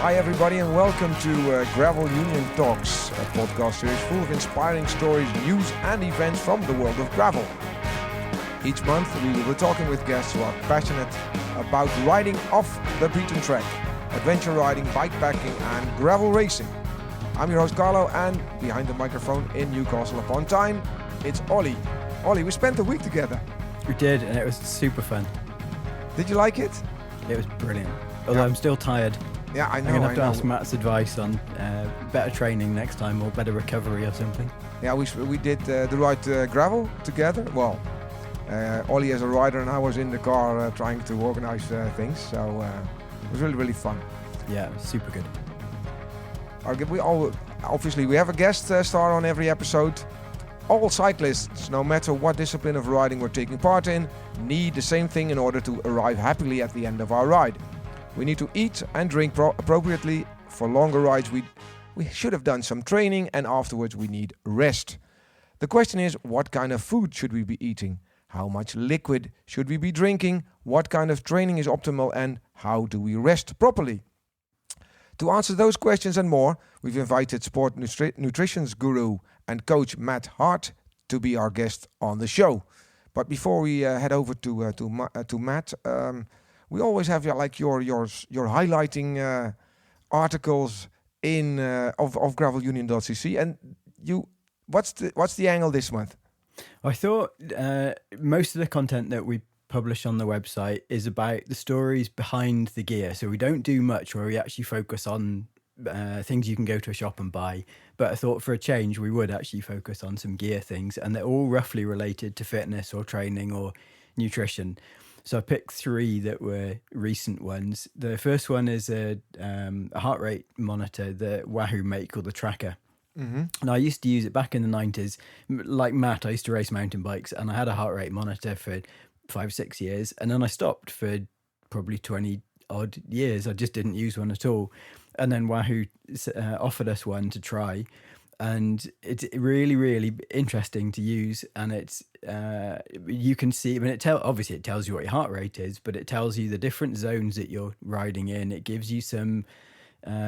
Hi everybody and welcome to Gravel Union Talks, a podcast series full of inspiring stories, news and events from the world of gravel. Each month we will be talking with guests who are passionate about riding off the beaten track, adventure riding, bikepacking and gravel racing. I'm your host Carlo, and behind the microphone in Newcastle upon Tyne, it's Olly. Olly, we spent a week together. We did, and it was super fun. Did you like it? It was brilliant. Although I'm still tired. Yeah, I know. I'm going to have to ask Matt's advice on better training next time or better recovery or something. Yeah, we did the ride gravel together. Well, Olly as a rider and I was in the car trying to organize things. So it was really, really fun. Yeah, it was super good. Obviously, we have a guest star on every episode. All cyclists, no matter what discipline of riding we're taking part in, need the same thing in order to arrive happily at the end of our ride. We need to eat and drink appropriately. For longer rides, we should have done some training, and afterwards we need rest. The question is, what kind of food should we be eating? How much liquid should we be drinking? What kind of training is optimal, and how do we rest properly? To answer those questions and more, we've invited sport nutrition guru and coach Matt Hart to be our guest on the show. But before we head over to Matt, we always have your highlighting articles in of gravelunion.cc. And what's the angle this month? I thought most of the content that we publish on the website is about the stories behind the gear. So we don't do much where we actually focus on things you can go to a shop and buy. But I thought for a change, we would actually focus on some gear things, and they're all roughly related to fitness or training or nutrition. So I picked three that were recent ones. The first one is a heart rate monitor that Wahoo make called the Tracker. Mm-hmm. And I used to use it back in the 90s. Like Matt, I used to race mountain bikes, and I had a heart rate monitor for 5-6 years, and then I stopped for probably 20 odd years. I just didn't use one at all. And then Wahoo offered us one to try, and it's really, really interesting to use. And it's you can see, I mean, obviously it tells you what your heart rate is, but it tells you the different zones that you're riding in. It gives you some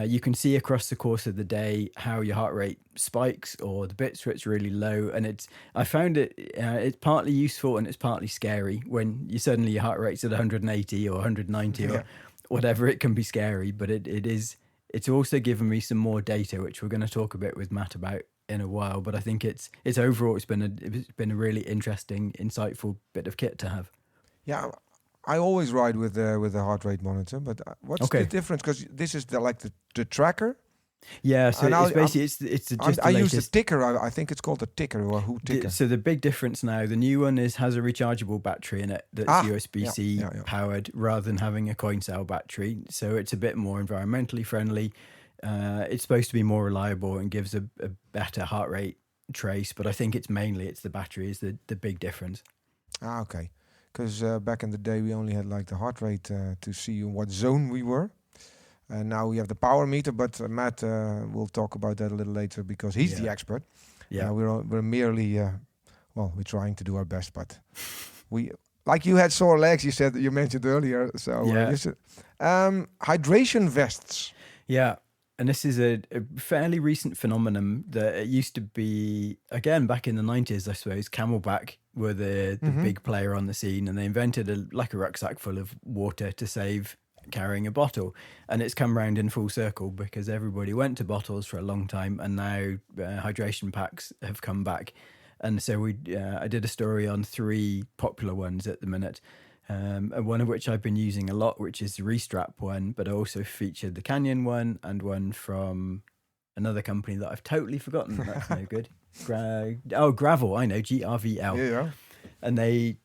you can see across the course of the day how your heart rate spikes or the bits where it's really low. And I found it's partly useful and it's partly scary when suddenly your heart rate's at 180 or 190 or whatever. It can be scary, but it's also given me some more data, which we're going to talk a bit with Matt about in a while. But I think it's overall it's been a really interesting, insightful bit of kit to have. Yeah. I always ride with the heart rate monitor, but what's the difference? Because this is the tracker. Yeah, so it's basically it's just I use the ticker. I think it's called the ticker or Who ticker. So the big difference now, the new one has a rechargeable battery in it that's USB-C powered rather than having a coin cell battery. So it's a bit more environmentally friendly. It's supposed to be more reliable and gives a better heart rate trace, but I think it's the battery is the big difference. Okay. Because back in the day, we only had like the heart rate to see in what zone we were. And now we have the power meter, but Matt will talk about that a little later because he's the expert. Yeah, we're merely, we're trying to do our best, but we, like you had sore legs, you mentioned earlier. So hydration vests. Yeah. And this is a fairly recent phenomenon that it used to be, again, back in the 90s, I suppose, Camelback were the big player on the scene, and they invented a rucksack full of water to save carrying a bottle. And it's come round in full circle because everybody went to bottles for a long time, and now hydration packs have come back. And so I did a story on 3 popular ones at the minute. One of which I've been using a lot, which is the Restrap one, but I also featured the Canyon one and one from another company that I've totally forgotten. That's no good. Gravel, I know, GRVL. Yeah. And they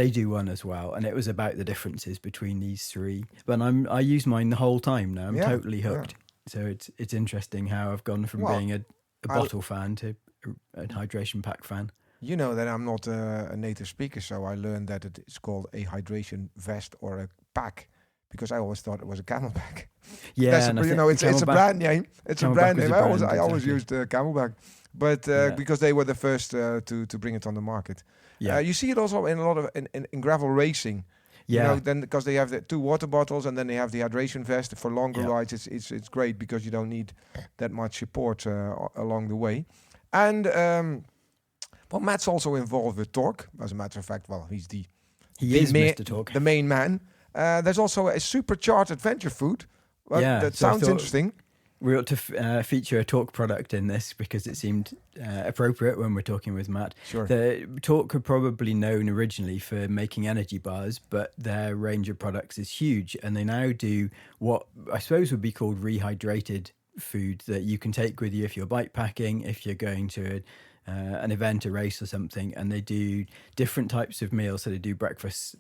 do one as well, and it was about the differences between these 3. But I use mine the whole time now. I'm totally hooked. Yeah. So it's interesting how I've gone from being a bottle fan to a hydration pack fan. You know that I'm not a native speaker, so I learned that it's called a hydration vest or a pack because I always thought it was a Camelback. Yeah, it's a brand name. It's a brand name. I always exactly. used Camelback, but because they were the first to bring it on the market. Yeah, you see it also in a lot of in gravel racing. Yeah. You know, then because they have the 2 water bottles and then they have the hydration vest for longer rides. It's great because you don't need that much support along the way. And well, Matt's also involved with Torque. As a matter of fact, well, he is Mr. Torque, the main man. There's also a supercharged adventure food. Well, that sounds interesting. We ought to feature a Torque product in this because it seemed appropriate when we're talking with Matt. Sure. The Torque are probably known originally for making energy bars, but their range of products is huge, and they now do what I suppose would be called rehydrated food that you can take with you if you're bike packing, if you're going to an event, a race or something, and they do different types of meals. So they do breakfast,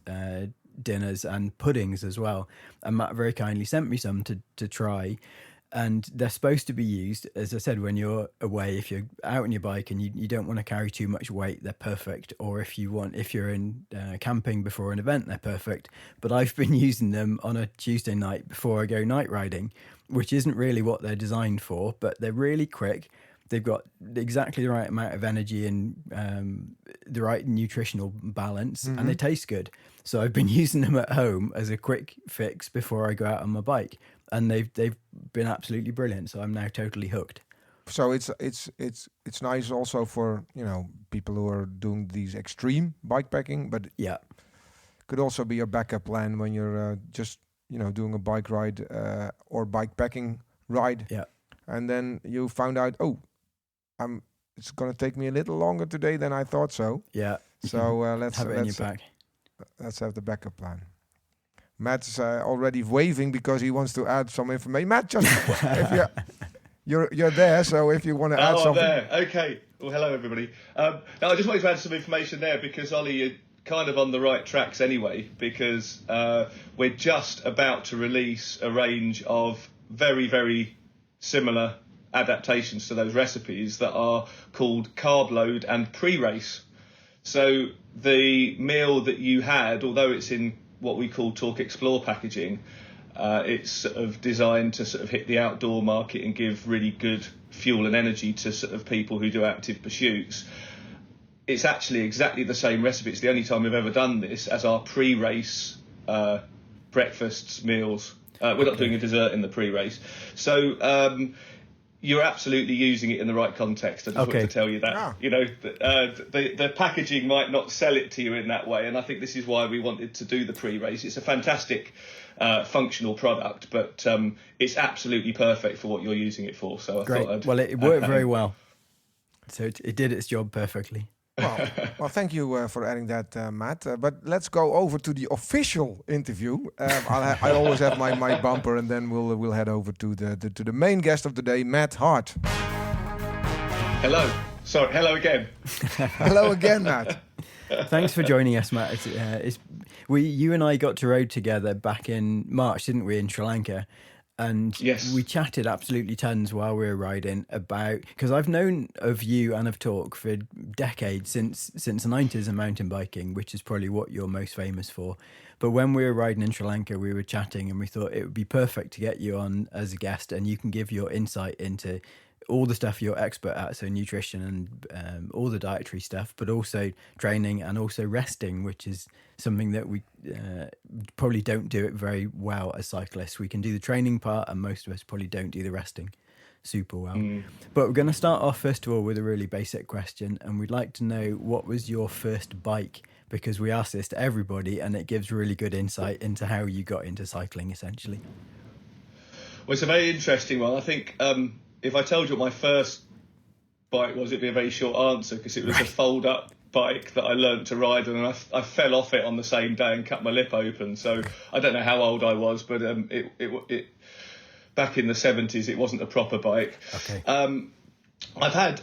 dinners and puddings as well. And Matt very kindly sent me some to try. And they're supposed to be used, as I said, when you're away, if you're out on your bike and you don't want to carry too much weight, they're perfect. Or if you're in camping before an event, they're perfect. But I've been using them on a Tuesday night before I go night riding, which isn't really what they're designed for, but they're really quick. They've got exactly the right amount of energy and the right nutritional balance, and they taste good. So I've been using them at home as a quick fix before I go out on my bike, and they've been absolutely brilliant. So I'm now totally hooked. So it's nice also for, you know, people who are doing these extreme bikepacking, but could also be a backup plan when you're just, you know, doing a bike ride or bikepacking ride. Yeah, and then you found out, it's going to take me a little longer today than I thought so. Yeah. So let's have it in your pack. Let's have the backup plan. Matt's already waving because he wants to add some information. Matt, just if you're there, so if you want to add something. I'm there. Okay. Well, hello everybody. No, I just wanted to add some information there because Ollie, you're kind of on the right tracks anyway, because we're just about to release a range of very, very similar adaptations to those recipes that are called carb load and pre-race. So the meal that you had, although it's in what we call Torque Explore packaging, it's sort of designed to sort of hit the outdoor market and give really good fuel and energy to sort of people who do active pursuits. It's actually exactly the same recipe. It's the only time we've ever done this as our pre-race breakfasts, meals. We're not doing a dessert in the pre-race. So you're absolutely using it in the right context. I just want to tell you that. Ah. You know, the packaging might not sell it to you in that way, and I think this is why we wanted to do the pre-race. It's a fantastic functional product, but it's absolutely perfect for what you're using it for. So I thought well, it worked very well. So it did its job perfectly. Well, thank you for adding that, Matt. But let's go over to the official interview. I always have my bumper, and then we'll head over to the main guest of the day, Matt Hart. Hello. Sorry. Hello again. Hello again, Matt. Thanks for joining us, Matt. You and I got to road together back in March, didn't we, in Sri Lanka? And we chatted absolutely tons while we were riding about, because I've known of you and of Torque for decades, since the 90s and mountain biking, which is probably what you're most famous for. But when we were riding in Sri Lanka, we were chatting and we thought it would be perfect to get you on as a guest, and you can give your insight into all the stuff you're expert at, so nutrition and all the dietary stuff, but also training and also resting, which is something that we probably don't do it very well as cyclists. We can do the training part, and most of us probably don't do the resting super well. But we're going to start off first of all with a really basic question, and we'd like to know, what was your first bike? Because we ask this to everybody, and it gives really good insight into how you got into cycling, essentially. Well, it's a very interesting one. I think if I told you what my first bike was, it'd be a very short answer, because it was a fold-up bike that I learnt to ride, and I fell off it on the same day and cut my lip open. So I don't know how old I was, but it back in the 70s, it wasn't a proper bike. Okay. I've had.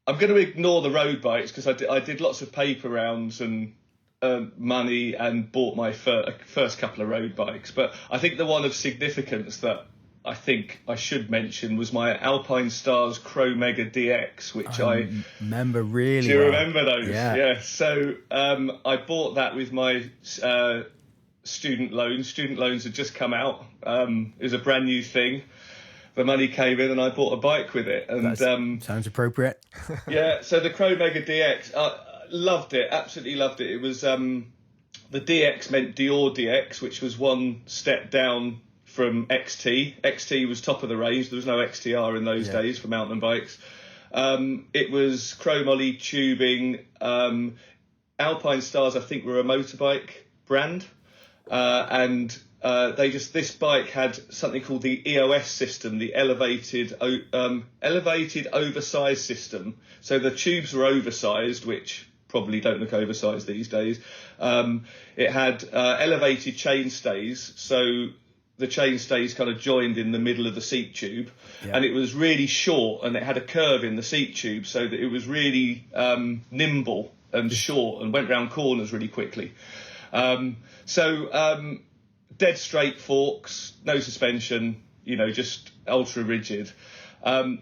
I'm going to ignore the road bikes, because I did lots of paper rounds and earned money and bought my first couple of road bikes. But I think the one of significance that I think I should mention was my Alpine Stars Crow Mega DX, which I remember really. Do you remember those? Yeah. So I bought that with my student loans. Student loans had just come out. It was a brand new thing. The money came in, and I bought a bike with it. And sounds appropriate. Yeah. So the Crow Mega DX, I loved it. Absolutely loved it. It was the DX meant Dior DX, which was one step down from XT. XT was top of the range. There was no XTR in those days for mountain bikes. It was chrome Olly tubing. Alpine Stars, I think, were a motorbike brand. This bike had something called the EOS system, the elevated oversized system. So the tubes were oversized, which probably don't look oversized these days. It had elevated chain stays, so the chain stays kind of joined in the middle of the seat tube, and it was really short, and it had a curve in the seat tube, so that it was really nimble and short and went round corners really quickly. Dead straight forks, no suspension, just ultra rigid. But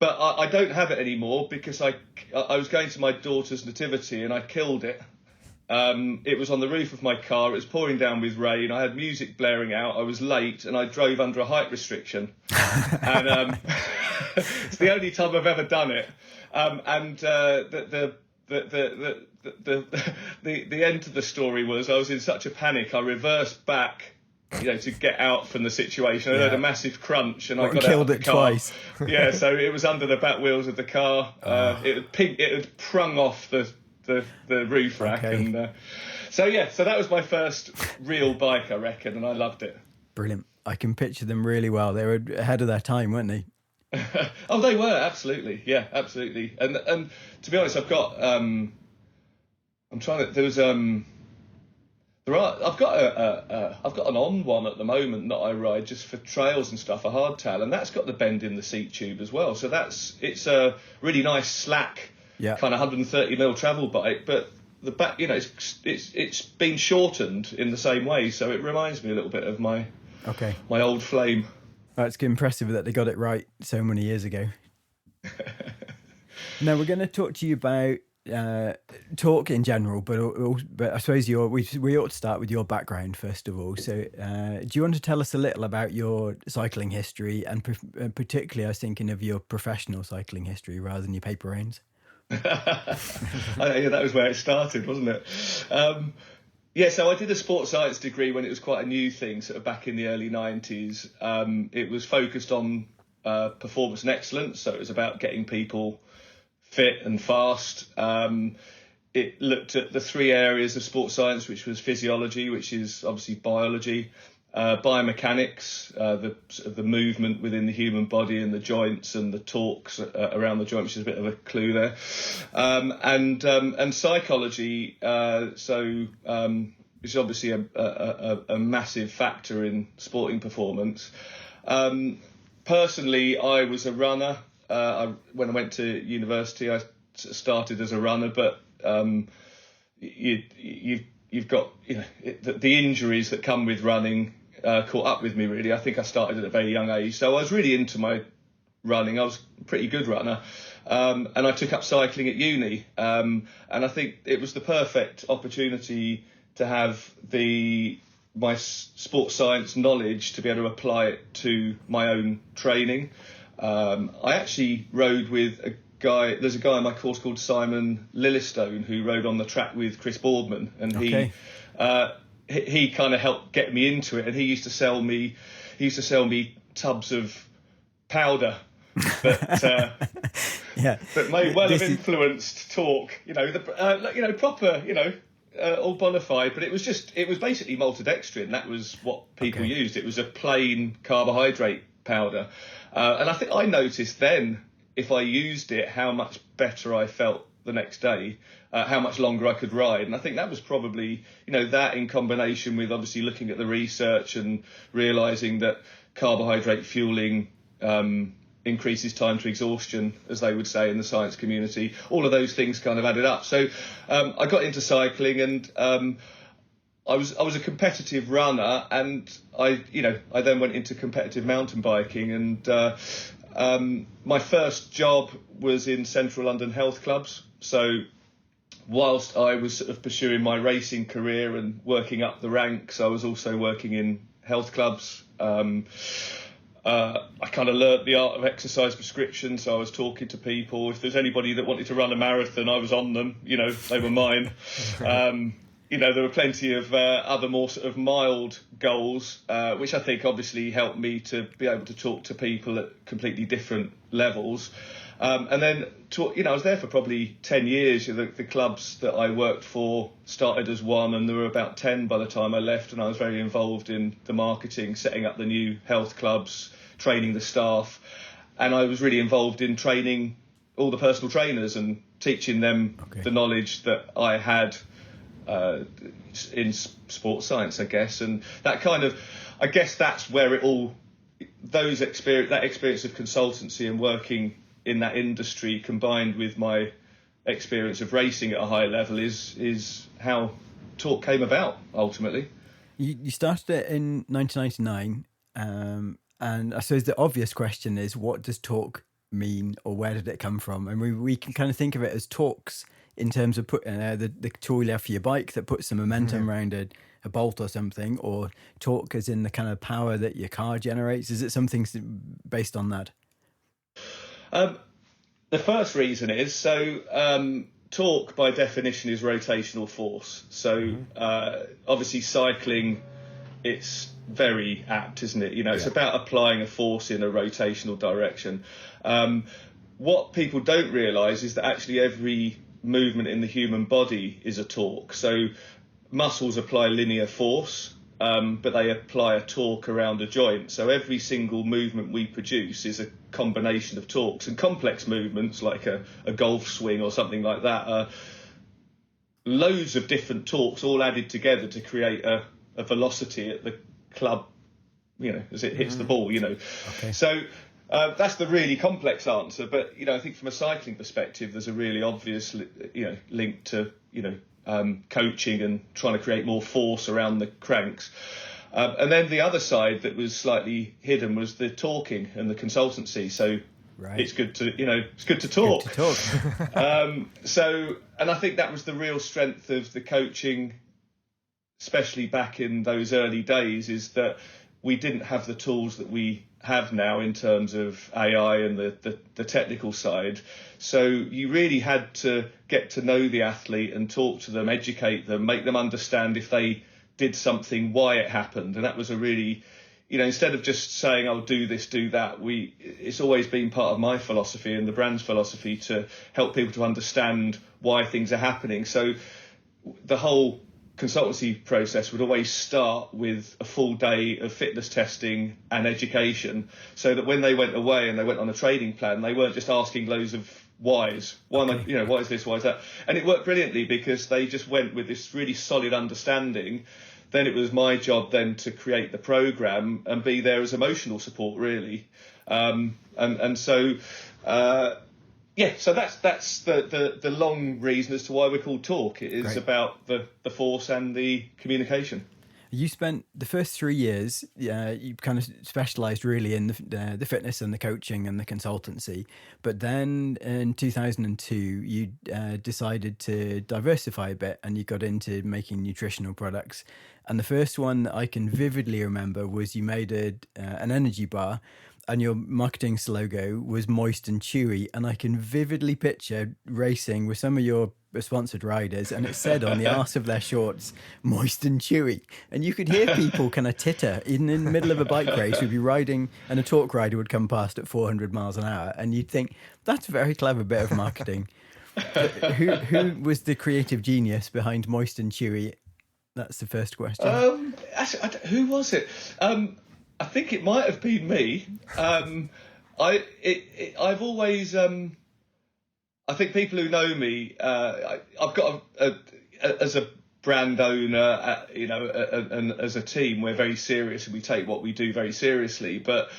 I don't have it anymore because I was going to my daughter's nativity and I killed it. It was on the roof of my car. It was pouring down with rain. I had music blaring out. I was late and I drove under a height restriction. And it's the only time I've ever done it. The end of the story was I was in such a panic. I reversed back, to get out from the situation. I heard a massive crunch, and I got out of the car. Twice. So it was under the back wheels of the car. It had prung off the roof rack, and so that was my first real bike, I reckon, and I loved it. Brilliant. I can picture them really well. They were ahead of their time, weren't they? Oh, they were, absolutely. Yeah, absolutely. And to be honest, I've got I've got an on one at the moment that I ride just for trails and stuff, a hardtail, and that's got the bend in the seat tube as well. So it's a really nice slack kind of 130mm travel bike, but the back, it's been shortened in the same way, so it reminds me a little bit of my old flame. It's impressive that they got it right so many years ago. Now we're going to talk to you about talk in general, but I suppose we ought to start with your background first of all. So do you want to tell us a little about your cycling history, and particularly I was thinking of your professional cycling history rather than your paper rounds? That was where it started, wasn't it? So I did a sports science degree when it was quite a new thing, sort of back in the early 90s. It was focused on performance and excellence, so it was about getting people fit and fast. It looked at the three areas of sports science, which was physiology, which is obviously biology, biomechanics, the movement within the human body and the joints and the torques around the joint, which is a bit of a clue there, and psychology. Which is obviously a massive factor in sporting performance. Personally, I was a runner. When I went to university, I started as a runner, but you've got the injuries that come with running caught up with me, really. I think I started at a very young age, so I was really into my running. I was a pretty good runner, and I took up cycling at uni, and I think it was the perfect opportunity to have my sports science knowledge to be able to apply it to my own training. I actually rode with there's a guy on my course called Simon Lillistone who rode on the track with Chris Boardman, and he kind of helped get me into it, and he used to sell me tubs of powder that may well have influenced talk, proper, all bona fide, but it was basically maltodextrin. That was what people used. It was a plain carbohydrate powder, and I think I noticed then, if I used it, how much better I felt the next day, how much longer I could ride. And I think that was probably, that in combination with obviously looking at the research and realising that carbohydrate fueling increases time to exhaustion, as they would say in the science community. All of those things kind of added up. So I got into cycling, and I was a competitive runner, and I then went into competitive mountain biking, and my first job was in central London health clubs. So whilst I was sort of pursuing my racing career and working up the ranks, I was also working in health clubs. I kind of learnt the art of exercise prescription, so I was talking to people. If there's anybody that wanted to run a marathon, I was on them. They were mine. there were plenty of other more sort of mild goals, which I think obviously helped me to be able to talk to people at completely different levels. And then, I was there for probably 10 years. The clubs that I worked for started as one, and there were about 10 by the time I left. And I was very involved in the marketing, setting up the new health clubs, training the staff. And I was really involved in training all the personal trainers and teaching them the knowledge that I had in sports science, I guess. And that I guess that's where it all, that experience of consultancy and working in that industry combined with my experience of racing at a high level is how talk came about ultimately. You started it in 1999, and I suppose the obvious question is, what does talk mean, or where did it come from? And we can kind of think of it as talks in terms of putting the tool you have for your bike that puts some momentum around a bolt or something, or torque as in the kind of power that your car generates. Is it something based on that? The first reason is, torque by definition is rotational force. So obviously cycling, it's very apt, isn't it? It's about applying a force in a rotational direction. What people don't realise is that actually every movement in the human body is a torque. So muscles apply linear force, but they apply a torque around a joint. So every single movement we produce is a combination of torques, and complex movements like a golf swing or something like that are loads of different torques all added together to create a velocity at the club, as it hits the ball, Okay. So that's the really complex answer. But, I think from a cycling perspective, there's a really obvious, link to, coaching and trying to create more force around the cranks. And then the other side that was slightly hidden was the talking and the consultancy. So it's good to, it's good to talk. Good to talk. And I think that was the real strength of the coaching, especially back in those early days, is that we didn't have the tools that we have now in terms of AI and the technical side. So you really had to get to know the athlete and talk to them, educate them, make them understand if they did something, why it happened. And that was a really, instead of just saying, I'll do this, do that, it's always been part of my philosophy and the brand's philosophy to help people to understand why things are happening. So the whole consultancy process would always start with a full day of fitness testing and education, so that when they went away and they went on a training plan, they weren't just asking loads of whys. Why why is this, why is that? And it worked brilliantly because they just went with this really solid understanding. Then it was my job then to create the program and be there as emotional support, really. So that's the long reason as to why we're called Talk. It is about the force and the communication. You spent the first 3 years, you kind of specialised really in the fitness and the coaching and the consultancy. But then in 2002, you decided to diversify a bit and you got into making nutritional products. And the first one that I can vividly remember was you made an energy bar, and your marketing slogan was moist and chewy. And I can vividly picture racing with some of your sponsored riders, and it said on the arse of their shorts, moist and chewy. And you could hear people kind of titter. Even in the middle of a bike race, we'd be riding and a talk rider would come past at 400 miles an hour. And you'd think, that's a very clever bit of marketing. Who was the creative genius behind moist and chewy? That's the first question. Who was it? I think it might have been me. I've always, I think people who know me, I've got as a brand owner, and as a team, we're very serious and we take what we do very seriously. But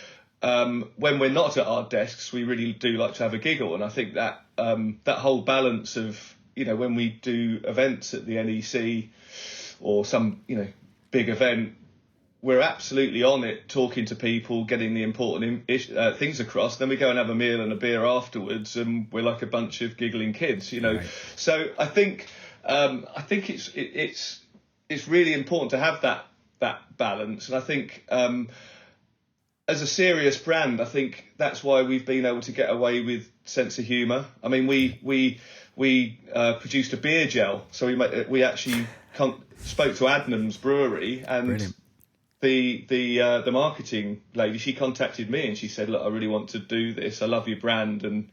when we're not at our desks, we really do like to have a giggle. And I think that that whole balance of, when we do events at the NEC or some, big event, we're absolutely on it, talking to people, getting the important things across. Then we go and have a meal and a beer afterwards, and we're like a bunch of giggling kids, Right. So I think it's really important to have that balance. And I think as a serious brand, I think that's why we've been able to get away with sense of humour. I mean, we produced a beer gel, so we actually spoke to Adnam's Brewery, and Brilliant. the marketing lady, she contacted me and she said, look, I really want to do this. I love your brand, and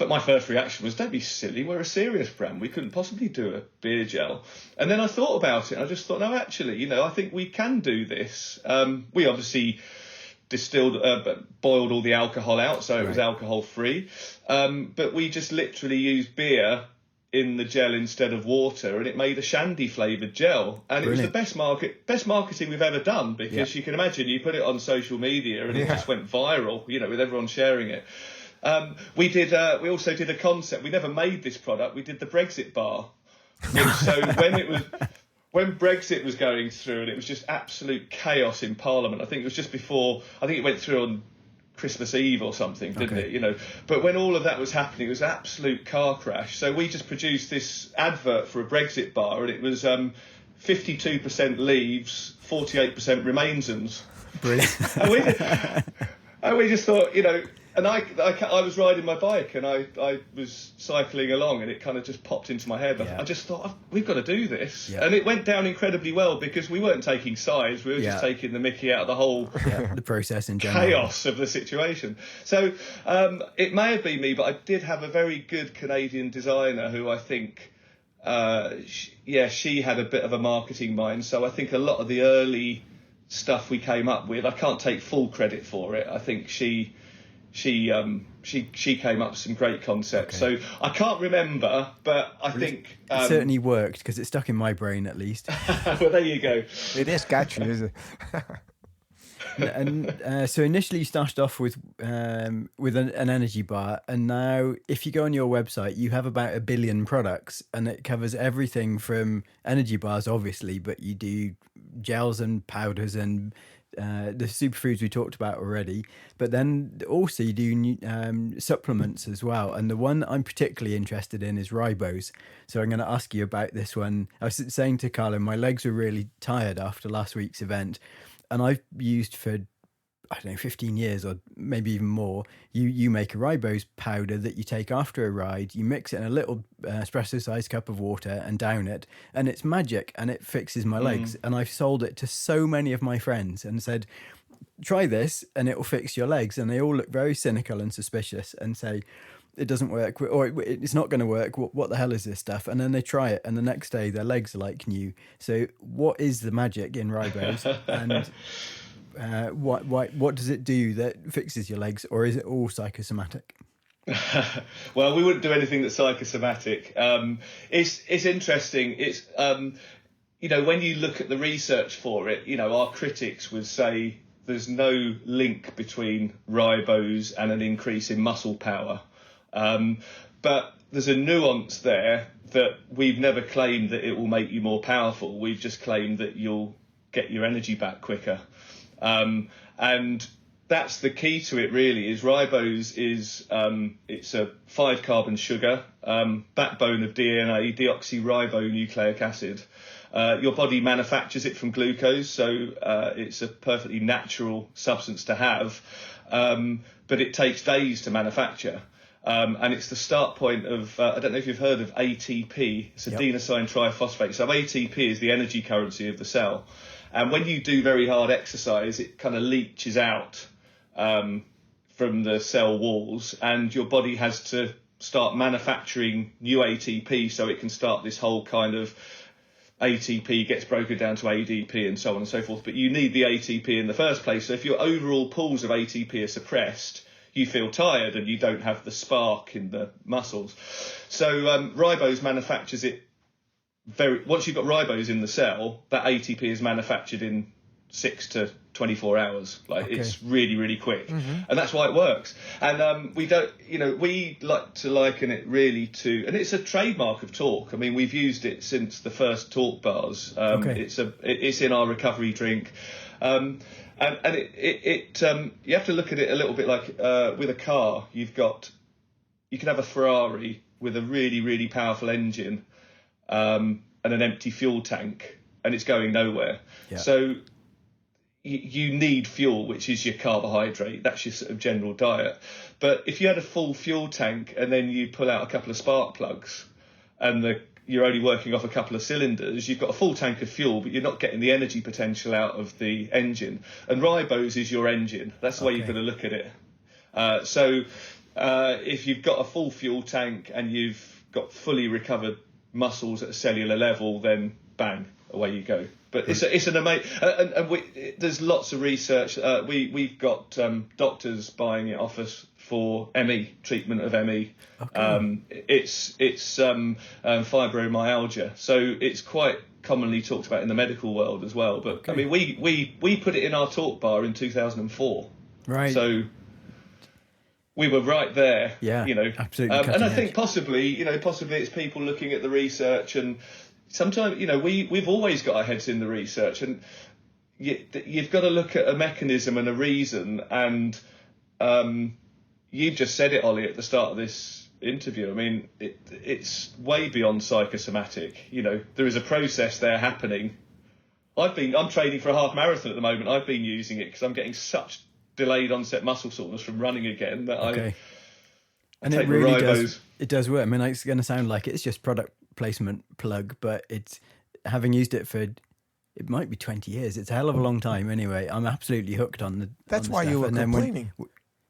my first reaction was, don't be silly, we're a serious brand, we couldn't possibly do a beer gel. And then I thought about it, and I just thought, no, actually, I think we can do this. We obviously distilled, boiled all the alcohol out, so it was alcohol free, but we just literally used beer in the gel instead of water, and it made a shandy flavoured gel, and Brilliant. It was the best marketing we've ever done, because you can imagine, you put it on social media and it just went viral, with everyone sharing it. We also did a concept. We never made this product. We did the Brexit bar. So when Brexit was going through, and it was just absolute chaos in Parliament. I think it was just before. I think it went through on Christmas Eve or something, didn't it? But when all of that was happening, it was an absolute car crash. So we just produced this advert for a Brexit bar, and it was 52% leaves, 48% remains. Brilliant. and we just thought, and I was riding my bike, and I was cycling along, and it kind of just popped into my head. I just thought, we've got to do this. And it went down incredibly well, because we weren't taking sides. We were just taking the mickey out of the whole the process in general. Chaos of the situation. So it may have been me, but I did have a very good Canadian designer who I think, she had a bit of a marketing mind. So I think a lot of the early stuff we came up with, I can't take full credit for it. I think she came up with some great concepts. So I can't remember, but I think it certainly worked, because it stuck in my brain at least. Well, there you go. It is catchy, isn't it? And so initially you started off with an energy bar, and now if you go on your website, you have about 1 billion products, and it covers everything from energy bars, obviously, but you do gels and powders and the superfoods we talked about already, but then also you do supplements as well. And the one I'm particularly interested in is ribose. So I'm going to ask you about this one. I was saying to Carlo, my legs were really tired after last week's event, and I've used for, I don't know, 15 years or maybe even more. You make a ribose powder that you take after a ride, you mix it in a little espresso sized cup of water and down it, and it's magic, and it fixes my legs. And I've sold it to so many of my friends and said, try this and it will fix your legs. And they all look very cynical and suspicious and say, it doesn't work, or it's not going to work. What the hell is this stuff? And then they try it, and the next day their legs are like new. So what is the magic in ribose? And what does it do that fixes your legs, or is it all psychosomatic? Well, we wouldn't do anything that's psychosomatic. It's interesting. It's when you look at the research for it, our critics would say there's no link between ribose and an increase in muscle power. But there's a nuance there that we've never claimed that it will make you more powerful. We've just claimed that you'll get your energy back quicker. And that's the key to it, really. Is ribose is it's a 5-carbon sugar, backbone of DNA, deoxyribonucleic acid. Your body manufactures it from glucose, so it's a perfectly natural substance to have, but it takes days to manufacture. And it's the start point of, I don't know if you've heard of ATP, it's adenosine triphosphate. So ATP is the energy currency of the cell. And when you do very hard exercise, it kind of leaches out from the cell walls, and your body has to start manufacturing new ATP so it can start this whole kind of ATP gets broken down to ADP and so on and so forth. But you need the ATP in the first place. So if your overall pools of ATP are suppressed, you feel tired and you don't have the spark in the muscles. So ribose manufactures it once you've got ribose in the cell, that ATP is manufactured in 6 to 24 hours. It's really, really quick. And that's why it works. And we like to liken it really to, and it's a trademark of Talk. I mean, we've used it since the first Talk bars. It's in our recovery drink. And you have to look at it a little bit like with a car. You can have a Ferrari with a really, really powerful engine and an empty fuel tank, and it's going nowhere. So you need fuel, which is your carbohydrate. That's your sort of general diet. But if you had a full fuel tank and then you pull out a couple of spark plugs and you're only working off a couple of cylinders. You've got a full tank of fuel, but you're not getting the energy potential out of the engine. And ribose is your engine. That's the way you've got to look at it. So if you've got a full fuel tank and you've got fully recovered muscles at a cellular level, then bang, away you go. But it's an amazing, there's lots of research. We've got doctors buying it off us for ME, treatment of ME. Okay. It's fibromyalgia, so it's quite commonly talked about in the medical world as well. But okay. I mean, we put it in our talk bar in 2004. Right. So we were right there. Yeah. Absolutely. And I think possibly it's people looking at the research, and sometimes we've always got our heads in the research, and you've got to look at a mechanism and a reason. And you've just said it, Ollie, at the start of this interview. I mean, it's way beyond psychosomatic. There is a process there happening. I'm training for a half marathon at the moment. I've been using it because I'm getting such delayed onset muscle soreness from running again that and it really does work. I mean, it's going to sound like it's just product placement plug, but it's, having used it for, it might be 20 years. It's a hell of a long time anyway. I'm absolutely hooked on the. That's why you were complaining.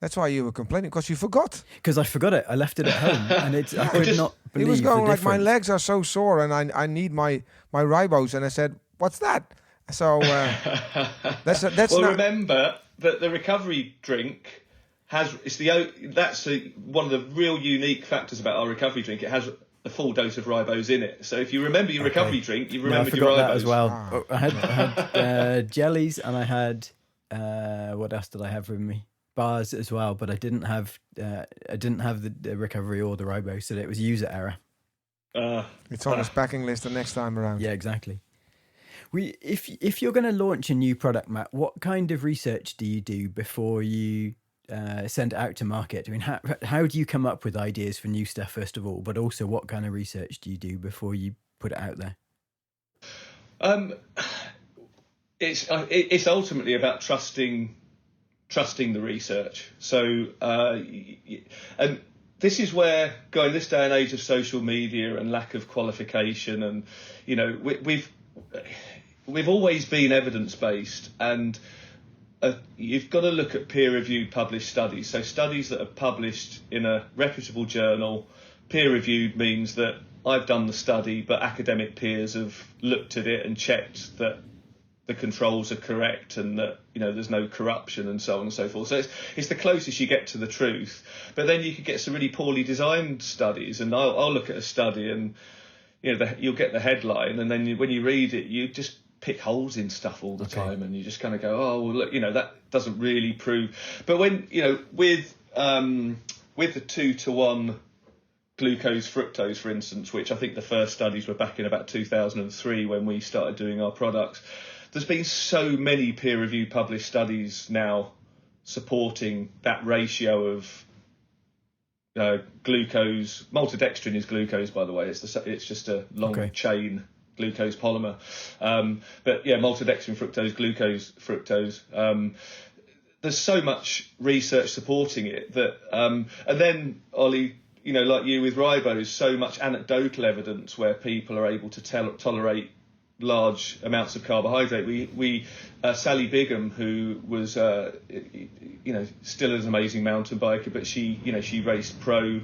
That's why you were complaining, because you forgot. Because I forgot it. I left it at home, and I could not believe. He was going the like, my legs are so sore, and I need my ribose, and I said, what's that? So that's well, not. Remember that the recovery drink one of the real unique factors about our recovery drink. It has a full dose of ribose in it. So if you remember your recovery drink, you remembered your ribose. That as well. I had jellies, and I had what else did I have with me? Bars as well, but I didn't have the recovery or the ribose, so it was user error. It's on his packing list the next time around. Yeah, exactly. If you're going to launch a new product, Matt, what kind of research do you do before you send it out to market? I mean, how do you come up with ideas for new stuff, first of all, but also what kind of research do you do before you put it out there? It's ultimately about trusting the research. So and this is where, going this day and age of social media and lack of qualification, and we've always been evidence-based, and you've got to look at peer-reviewed published studies. So studies that are published in a reputable journal. Peer-reviewed means that I've done the study, but academic peers have looked at it and checked that the controls are correct, and that there's no corruption, and so on and so forth. So it's the closest you get to the truth. But then you could get some really poorly designed studies, and I'll look at a study, and you'll get the headline, and then when you read it, you just pick holes in stuff all the time, and you just kind of go, oh well, look, that doesn't really prove. But when with the 2-to-1 glucose fructose, for instance, which I think the first studies were back in about 2003 when we started doing our products. There's been so many peer-reviewed published studies now supporting that ratio of glucose. Maltodextrin is glucose, by the way. It's just a long chain glucose polymer. But yeah, maltodextrin, fructose. There's so much research supporting it that, and then Ollie, like you with ribose, so much anecdotal evidence where people are able to tolerate large amounts of carbohydrate. We Sally Bigham, who was still an amazing mountain biker, but she raced pro,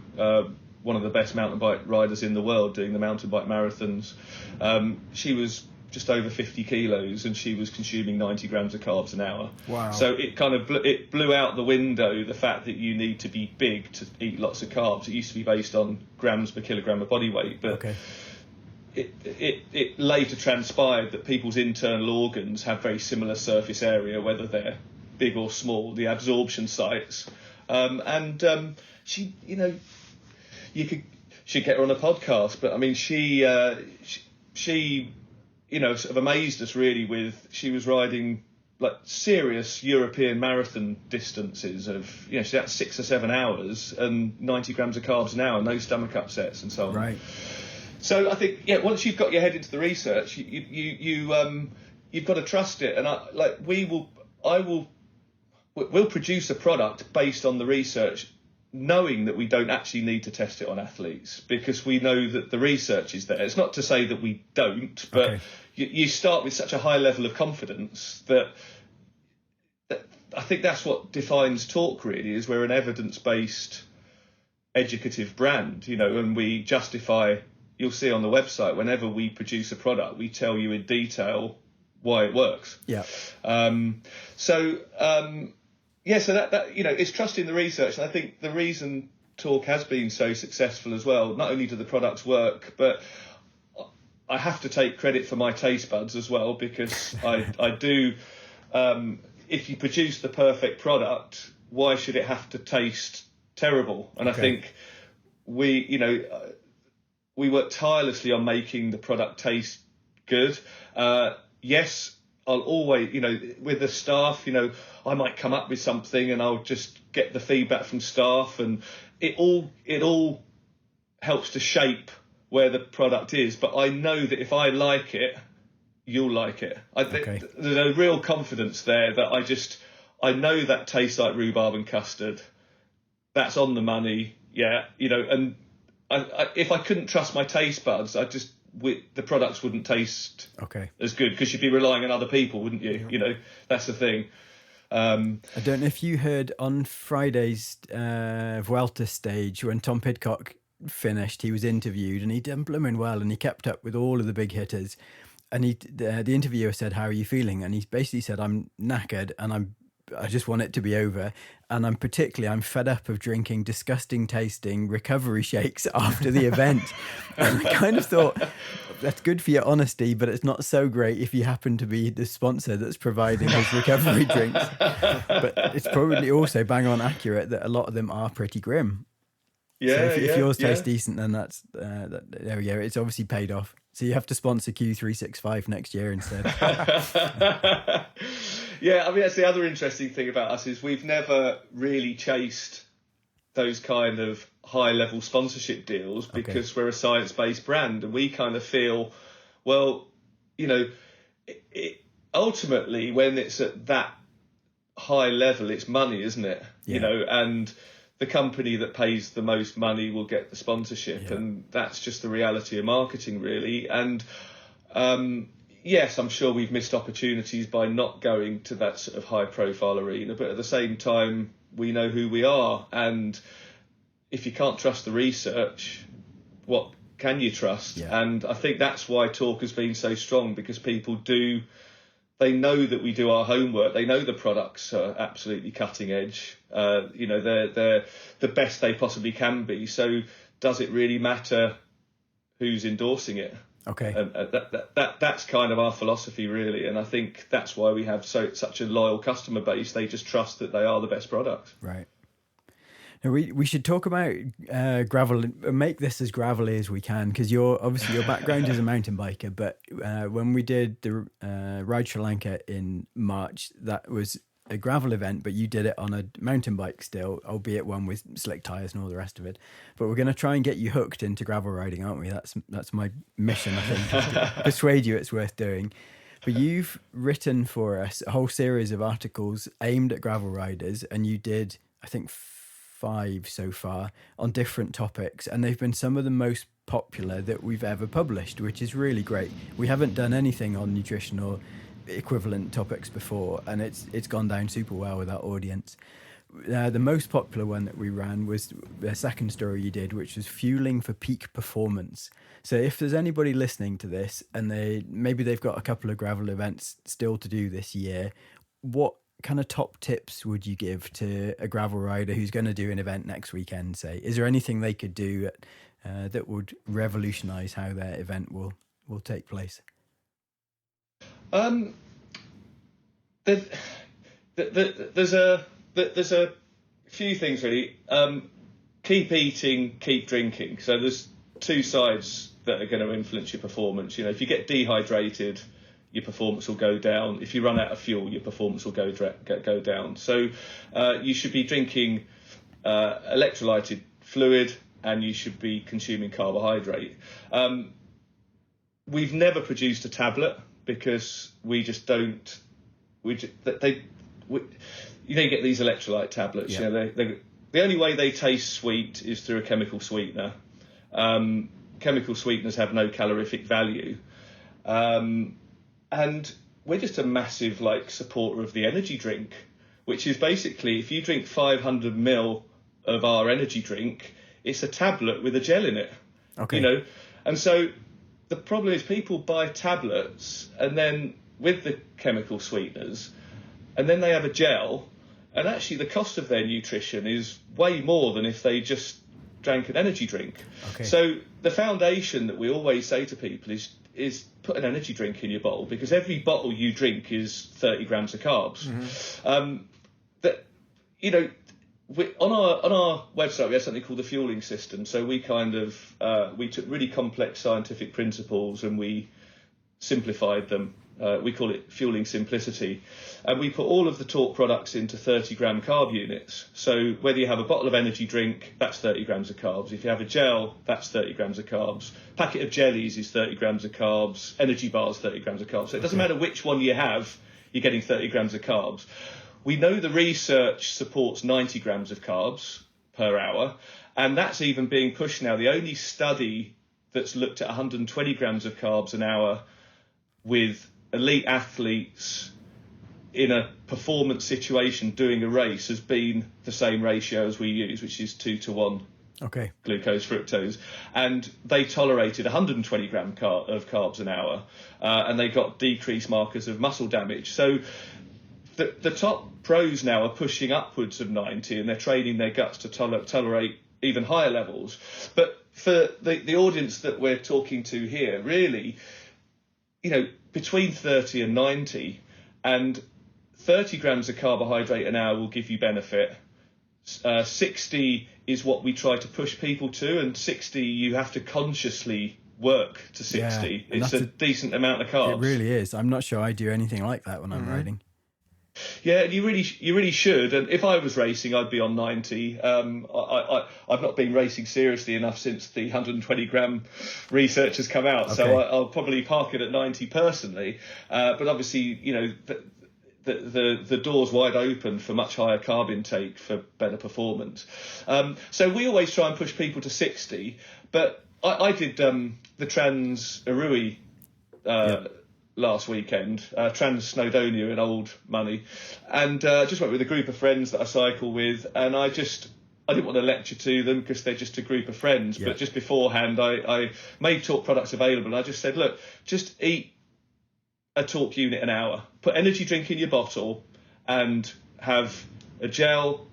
one of the best mountain bike riders in the world, doing the mountain bike marathons. She was just over 50 kilos, and she was consuming 90 grams of carbs an hour. Wow. So it kind of blew out the window the fact that you need to be big to eat lots of carbs. It used to be based on grams per kilogram of body weight, but it later transpired that people's internal organs have very similar surface area, whether they're big or small, the absorption sites. She, you should get her on a podcast, but I mean, she sort of amazed us really with, she was riding like serious European marathon distances of, she's at 6 or 7 hours and 90 grams of carbs an hour, no stomach upsets and so on. Right. So I think, once you've got your head into the research, you've got to trust it. And we'll produce a product based on the research knowing that we don't actually need to test it on athletes because we know that the research is there. It's not to say that we don't, but you start with such a high level of confidence that I think that's what defines Talk really, is we're an evidence-based educative brand, you know, and we justify, you'll see on the website, whenever we produce a product, we tell you in detail why it works. Yeah. So that you know, it's trusting the research. And I think the reason Talk has been so successful as well, not only do the products work, but I have to take credit for my taste buds as well, because I do, if you produce the perfect product, why should it have to taste terrible? And I think we work tirelessly on making the product taste good. Yes, I'll always, you know, with the staff, you know, I might come up with something and I'll just get the feedback from staff, and it all helps to shape where the product is. But I know that if I like it, you'll like it. There's a real confidence there that I know that tastes like rhubarb and custard. That's on the money, yeah, you know. And if I couldn't trust my taste buds, the products wouldn't taste as good, because you'd be relying on other people, wouldn't you? Yeah. You know, that's the thing. I don't know if you heard on Friday's Vuelta stage when Tom Pidcock finished, he was interviewed and he done blooming well, and he kept up with all of the big hitters. And the interviewer said, "How are you feeling?" And he basically said, "I'm knackered and I just want it to be over. And I'm fed up of drinking disgusting tasting recovery shakes after the event." And I kind of thought, that's good for your honesty, but it's not so great if you happen to be the sponsor that's providing those recovery drinks. But it's probably also bang on accurate that a lot of them are pretty grim. Yeah. So if yours tastes decent, then that's there we go. It's obviously paid off. So you have to sponsor Q365 next year instead. Yeah, I mean, that's the other interesting thing about us, is we've never really chased those kind of high-level sponsorship deals because we're a science-based brand, and we kind of feel, well, you know, ultimately when it's at that high level, it's money, isn't it? Yeah. You know, and the company that pays the most money will get the sponsorship, and that's just the reality of marketing, really. And yes, I'm sure we've missed opportunities by not going to that sort of high-profile arena, but at the same time, we know who we are, and if you can't trust the research, what can you trust? Yeah. And I think that's why Talk has been so strong, because people they know that we do our homework. They know the products are absolutely cutting edge. You know, they're the best they possibly can be. So does it really matter who's endorsing it? Okay. That's kind of our philosophy, really. And I think that's why we have such a loyal customer base. They just trust that they are the best products. Right. Now we should talk about gravel, make this as gravelly as we can, because your background is a mountain biker, but when we did the Ride Sri Lanka in March, that was a gravel event, but you did it on a mountain bike still, albeit one with slick tires and all the rest of it. But we're going to try and get you hooked into gravel riding, aren't we? That's my mission, I think, to persuade you it's worth doing. But you've written for us a whole series of articles aimed at gravel riders, and you did, I think, 5 so far on different topics, and they've been some of the most popular that we've ever published, which is really great. We haven't done anything on nutrition or equivalent topics before, and it's gone down super well with our audience. The most popular one that we ran was the second story you did, which was fueling for peak performance. So if there's anybody listening to this and they've got a couple of gravel events still to do this year, what kind of top tips would you give to a gravel rider who's going to do an event next weekend, say? Is there anything they could do that would revolutionize how their event will take place? There's a few things, really. Keep eating, keep drinking. So there's two sides that are going to influence your performance. You know, if you get dehydrated, your performance will go down. If you run out of fuel, your performance will go down. So you should be drinking electrolyted fluid, and you should be consuming carbohydrate. We've never produced a tablet because we just don't. You get these electrolyte tablets. Yeah. You know, the only way they taste sweet is through a chemical sweetener. Chemical sweeteners have no calorific value. And we're just a massive supporter of the energy drink, which is basically, if you drink 500 ml of our energy drink, it's a tablet with a gel in it. Okay. And so the problem is people buy tablets and then with the chemical sweeteners, and then they have a gel, and actually the cost of their nutrition is way more than if they just drank an energy drink. Okay. So the foundation that we always say to people is put an energy drink in your bottle, because every bottle you drink is 30 grams of carbs. On our website we have something called the fueling system. So we we took really complex scientific principles and we simplified them. We call it fueling simplicity, and we put all of the Talk products into 30 gram carb units. So whether you have a bottle of energy drink, that's 30 grams of carbs. If you have a gel, that's 30 grams of carbs. Packet of jellies is 30 grams of carbs. Energy bars, 30 grams of carbs. So it doesn't matter which one you have, you're getting 30 grams of carbs. We know the research supports 90 grams of carbs per hour, and that's even being pushed now. The only study that's looked at 120 grams of carbs an hour with elite athletes in a performance situation doing a race has been the same ratio as we use, which is 2-to-1 glucose fructose, and they tolerated 120 gram of carbs an hour, and they got decreased markers of muscle damage. So the top pros now are pushing upwards of 90, and they're training their guts to tolerate even higher levels. But for the audience that we're talking to here, really, between 30 and 90, and 30 grams of carbohydrate an hour will give you benefit. 60 is what we try to push people to, and 60 you have to consciously work to 60. Yeah, it's a decent amount of carbs. It really is. I'm not sure I do anything like that when I'm riding. Yeah, you really should. And if I was racing, I'd be on 90. I've not been racing seriously enough since the 120 gram research has come out, so I'll probably park it at 90 personally. But obviously, the door's wide open for much higher carb intake for better performance. So we always try and push people to 60. But I did the Trans-Arui last weekend, Trans Snowdonia in Old Money, and just went with a group of friends that I cycle with, and I didn't want to lecture to them because they're just a group of friends, but just beforehand I made Talk products available, and I just said, look, just eat a Talk unit an hour, put energy drink in your bottle, and have a gel,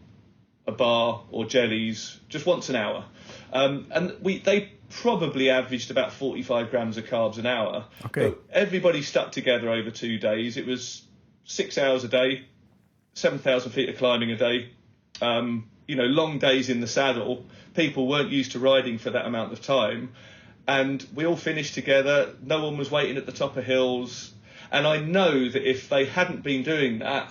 a bar or jellies just once an hour, and they probably averaged about 45 grams of carbs an hour. But everybody stuck together over 2 days. It was 6 hours a day, 7,000 feet of climbing a day, long days in the saddle. People weren't used to riding for that amount of time, and we all finished together. No one was waiting at the top of hills, and I know that if they hadn't been doing that,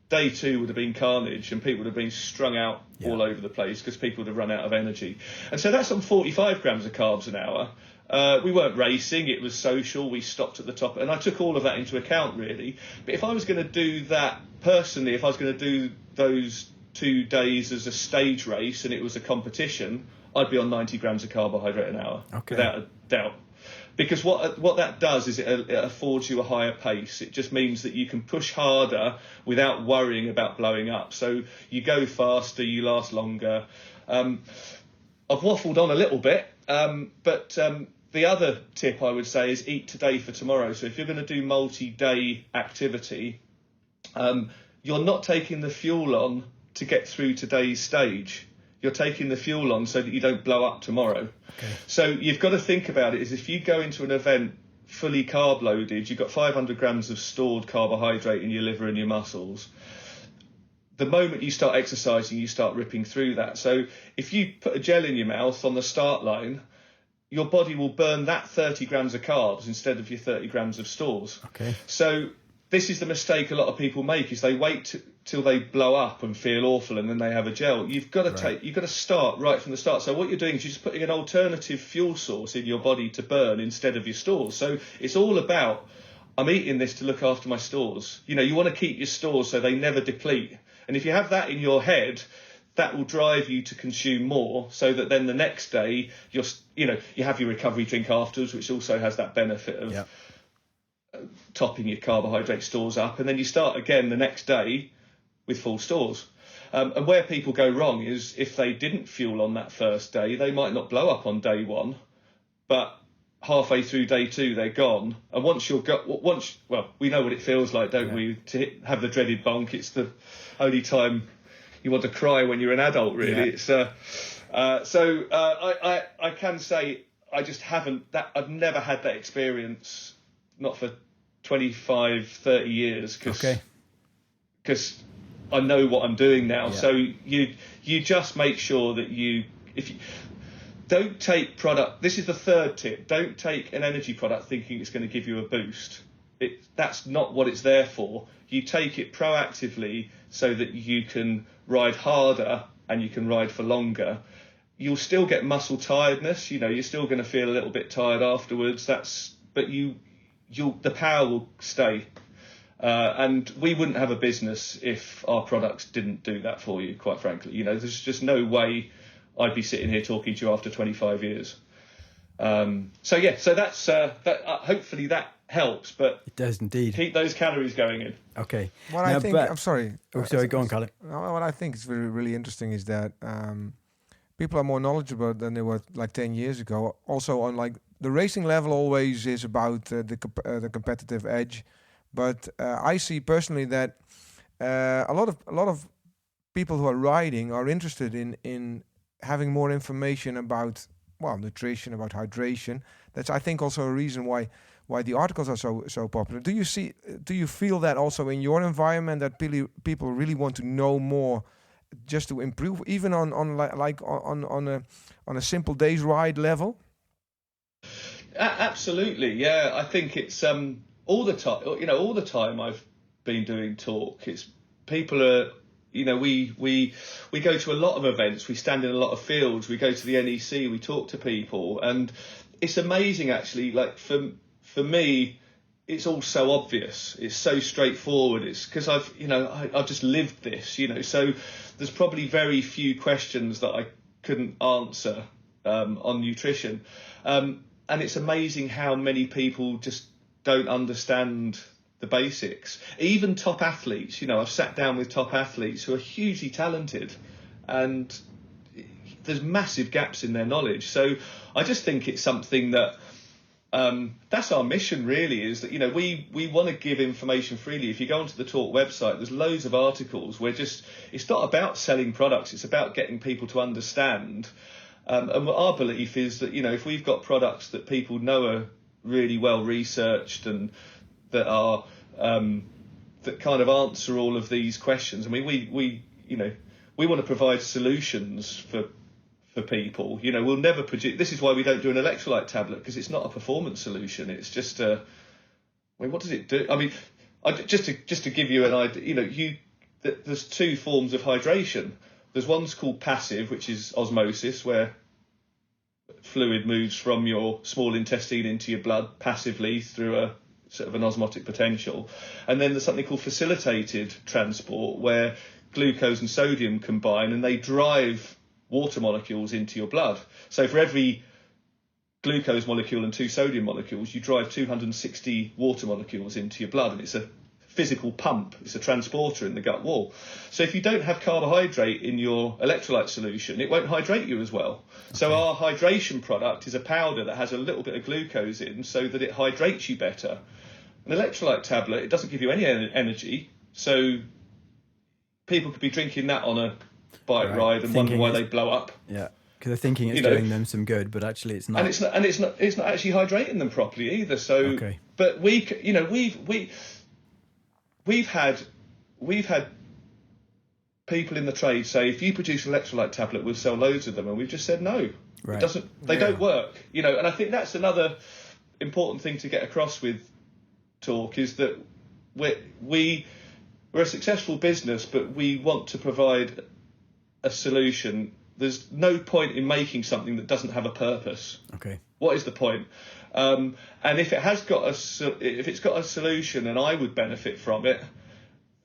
day 2 would have been carnage, and people would have been strung out all over the place because people would have run out of energy. And so that's on 45 grams of carbs an hour. We weren't racing, it was social, we stopped at the top, and I took all of that into account, really. But if I was going to do that personally, if I was going to do those 2 days as a stage race and it was a competition, I'd be on 90 grams of carbohydrate an hour, without a doubt. Because what that does is it affords you a higher pace. It just means that you can push harder without worrying about blowing up. So you go faster, you last longer. I've waffled on a little bit, but the other tip I would say is eat today for tomorrow. So if you're going to do multi-day activity, you're not taking the fuel on to get through today's stage. You're taking the fuel on so that you don't blow up tomorrow. So you've got to think about it as if you go into an event fully carb loaded, you've got 500 grams of stored carbohydrate in your liver and your muscles. The moment you start exercising, you start ripping through that. So if you put a gel in your mouth on the start line, your body will burn that 30 grams of carbs instead of your 30 grams of stores. So this is the mistake a lot of people make, is they wait till they blow up and feel awful and then they have a gel. You've got to start right from the start. So what you're doing is you're just putting an alternative fuel source in your body to burn instead of your stores. So it's all about, I'm eating this to look after my stores. You want to keep your stores so they never deplete. And if you have that in your head, that will drive you to consume more, so that then the next day you have your recovery drink afterwards, which also has that benefit of topping your carbohydrate stores up, and then you start again the next day with full stores. And where people go wrong is if they didn't fuel on that first day, they might not blow up on day one, but halfway through day two they're gone. And we know what it feels like, don't we, to have the dreaded bonk. It's the only time you want to cry when you're an adult, really. It's I can say I just haven't that I've never had that experience, not for 25, 30 years, because I know what I'm doing now. So you just make sure that if you don't take product. This is the third tip. Don't take an energy product thinking it's going to give you a boost. That's not what it's there for. You take it proactively so that you can ride harder and you can ride for longer. You'll still get muscle tiredness. You're still going to feel a little bit tired afterwards. But the power will stay. And we wouldn't have a business if our products didn't do that for you, quite frankly. There's just no way I'd be sitting here talking to you after 25 years. So that's hopefully that helps, but it does indeed. Keep those calories going in. Okay. I'm sorry. Oh, sorry, go on, Carlo. What I think is really, really interesting is that people are more knowledgeable than they were like 10 years ago. Also on like the racing level always is about the competitive edge. But I see personally that a lot of people who are riding are interested in having more information about nutrition, about hydration. That's I think also a reason why the articles are so popular. Do you feel that also in your environment that people really want to know more, just to improve, even on a simple day's ride level? Absolutely, yeah. I think it's all the time. All the time I've been doing talk. It's people are. We go to a lot of events. We stand in a lot of fields. We go to the NEC. We talk to people, and it's amazing actually. Like for me, it's all so obvious. It's so straightforward. It's because I've just lived this. So there's probably very few questions that I couldn't answer on nutrition. And it's amazing how many people just don't understand the basics. Even top athletes, I've sat down with top athletes who are hugely talented, and there's massive gaps in their knowledge. So I just think it's something that that's our mission really, is that we want to give information freely. If you go onto the Talk website, there's loads of articles where it's not about selling products, it's about getting people to understand. And our belief is that if we've got products that people know are really well researched and that are that kind of answer all of these questions. I mean, we want to provide solutions for people. We'll never produce. This is why we don't do an electrolyte tablet, because it's not a performance solution. It's just what does it do? I mean, just to give you an idea, there's two forms of hydration. There's one's called passive, which is osmosis, where fluid moves from your small intestine into your blood passively through a sort of an osmotic potential. And then there's something called facilitated transport, where glucose and sodium combine and they drive water molecules into your blood. So for every glucose molecule and 2 sodium molecules, you drive 260 water molecules into your blood, and it's a physical pump. It's a transporter in the gut wall. So if you don't have carbohydrate in your electrolyte solution, it won't hydrate you as well. Okay. So our hydration product is a powder that has a little bit of glucose in so that it hydrates you better. An electrolyte tablet, it doesn't give you any energy, so people could be drinking that on a bike ride and wonder why they blow up. Yeah, because they're thinking it's doing them some good, but actually it's not. And it's not actually hydrating them properly either. So, but we've had people in the trade say, if you produce an electrolyte tablet, we'll sell loads of them, and we've just said no. Right. It doesn't. They don't work. And I think that's another important thing to get across with Talk, is that we're a successful business, but we want to provide a solution. There's no point in making something that doesn't have a purpose. Okay. What is the point? And if it's got a solution and I would benefit from it,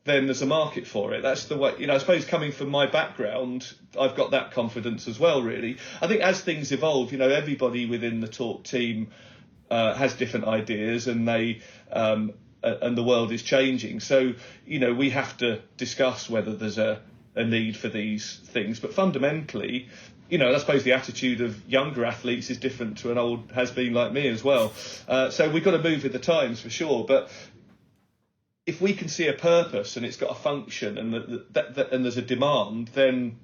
then there's a market for it. That's the way, I suppose coming from my background, I've got that confidence as well, really. I think as things evolve, everybody within the Talk team has different ideas, and and the world is changing. So, we have to discuss whether there's a need for these things. But fundamentally, I suppose the attitude of younger athletes is different to an old has-been like me as well. So we've got to move with the times for sure. But if we can see a purpose and it's got a function and and there's a demand, then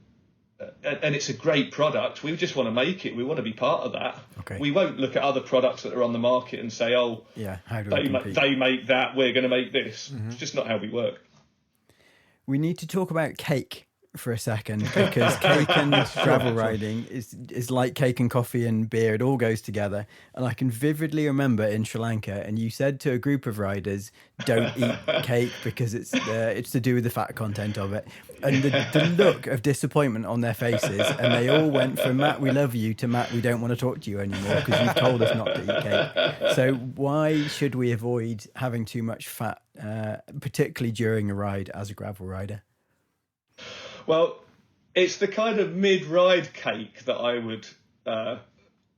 and it's a great product, we just want to make it. We want to be part of that. Okay. We won't look at other products that are on the market and say, oh, yeah, how do they make that, we're going to make this. It's just not how we work. We need to talk about cake for a second, because cake and gravel riding is like cake and coffee and beer. It all goes together. And I can vividly remember in Sri Lanka, and you said to a group of riders, don't eat cake because it's to do with the fat content of it. And the look of disappointment on their faces, and they all went from Matt, we love you, to Matt, we don't want to talk to you anymore because you've told us not to eat cake. So why should we avoid having too much fat, particularly during a ride as a gravel rider? Well, it's the kind of mid-ride cake that I would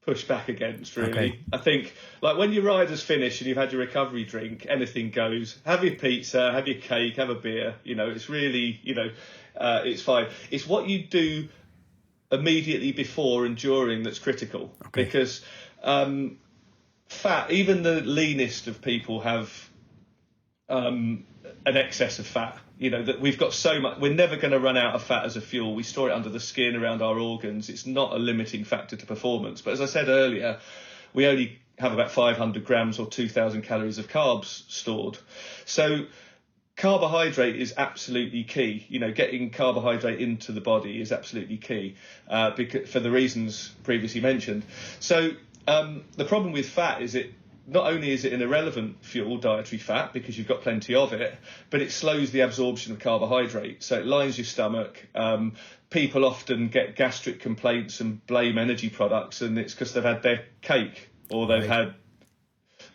push back against, really. Okay. I think, like, when your rider's finished and you've had your recovery drink, anything goes. Have your pizza, have your cake, have a beer. It's really, it's fine. It's what you do immediately before and during that's critical. Okay. Because fat, even the leanest of people have an excess of fat. That we've got so much, we're never going to run out of fat as a fuel. We store it under the skin, around our organs. It's not a limiting factor to performance. But as I said earlier, we only have about 500 grams or 2,000 calories of carbs stored. So carbohydrate is absolutely key. Getting carbohydrate into the body is absolutely key because, for the reasons previously mentioned. So the problem with fat is not only is it an irrelevant fuel, dietary fat, because you've got plenty of it, but it slows the absorption of carbohydrate. So it lines your stomach. People often get gastric complaints and blame energy products, and it's because they've had their cake, or they've had,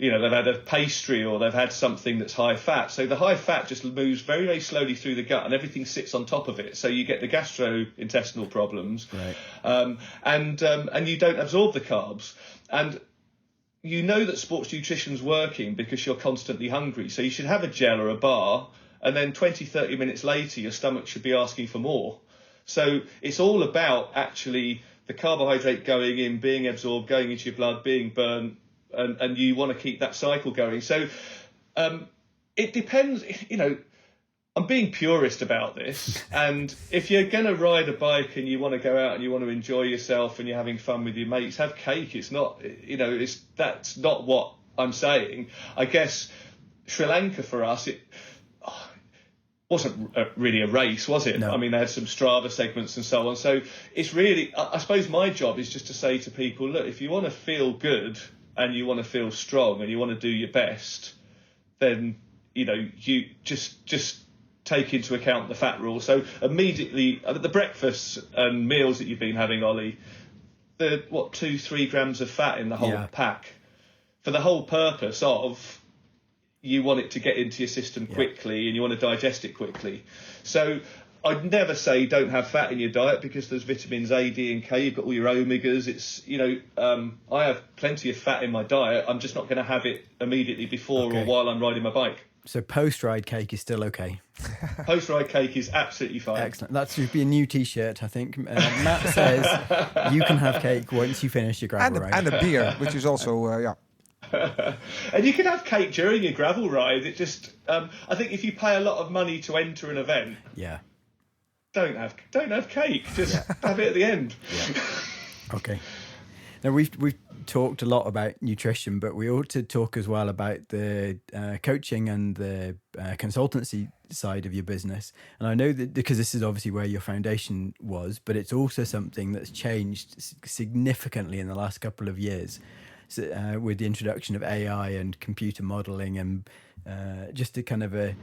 they've had a pastry, or they've had something that's high fat. So the high fat just moves very, very slowly through the gut, and everything sits on top of it. So you get the gastrointestinal problems, right. And you don't absorb the carbs. And that sports nutrition's working because you're constantly hungry. So you should have a gel or a bar, and then 20, 30 minutes later, your stomach should be asking for more. So it's all about actually the carbohydrate going in, being absorbed, going into your blood, being burnt, and you want to keep that cycle going. So it depends, I'm being purist about this, and if you're going to ride a bike and you want to go out and you want to enjoy yourself and you're having fun with your mates, have cake. It's not, that's not what I'm saying. I guess Sri Lanka for us, it wasn't really a race, was it? No. I mean, they had some Strava segments and so on. So it's really, I suppose my job is just to say to people, look, if you want to feel good and you want to feel strong and you want to do your best, then, you just take into account the fat rule. So immediately, the breakfasts and meals that you've been having, Ollie, 2-3 grams of fat in the whole pack, for the whole purpose of you want it to get into your system quickly and you want to digest it quickly. So I'd never say don't have fat in your diet, because there's vitamins A, D and K, you've got all your omegas. It's, I have plenty of fat in my diet. I'm just not going to have it immediately before or while I'm riding my bike. So post-ride cake is still okay? Post-ride cake is absolutely fine. Excellent. That should be a new T-shirt, I think. Matt says you can have cake once you finish your gravel ride. And a beer, which is also, And you can have cake during your gravel ride. It just, I think if you pay a lot of money to enter an event, don't have cake. Just have it at the end. Yeah. Okay. Now we've talked a lot about nutrition, but we ought to talk as well about the coaching and the consultancy side of your business. And I know that because this is obviously where your foundation was, but it's also something that's changed significantly in the last couple of years. So, with the introduction of AI and computer modeling and just a kind of a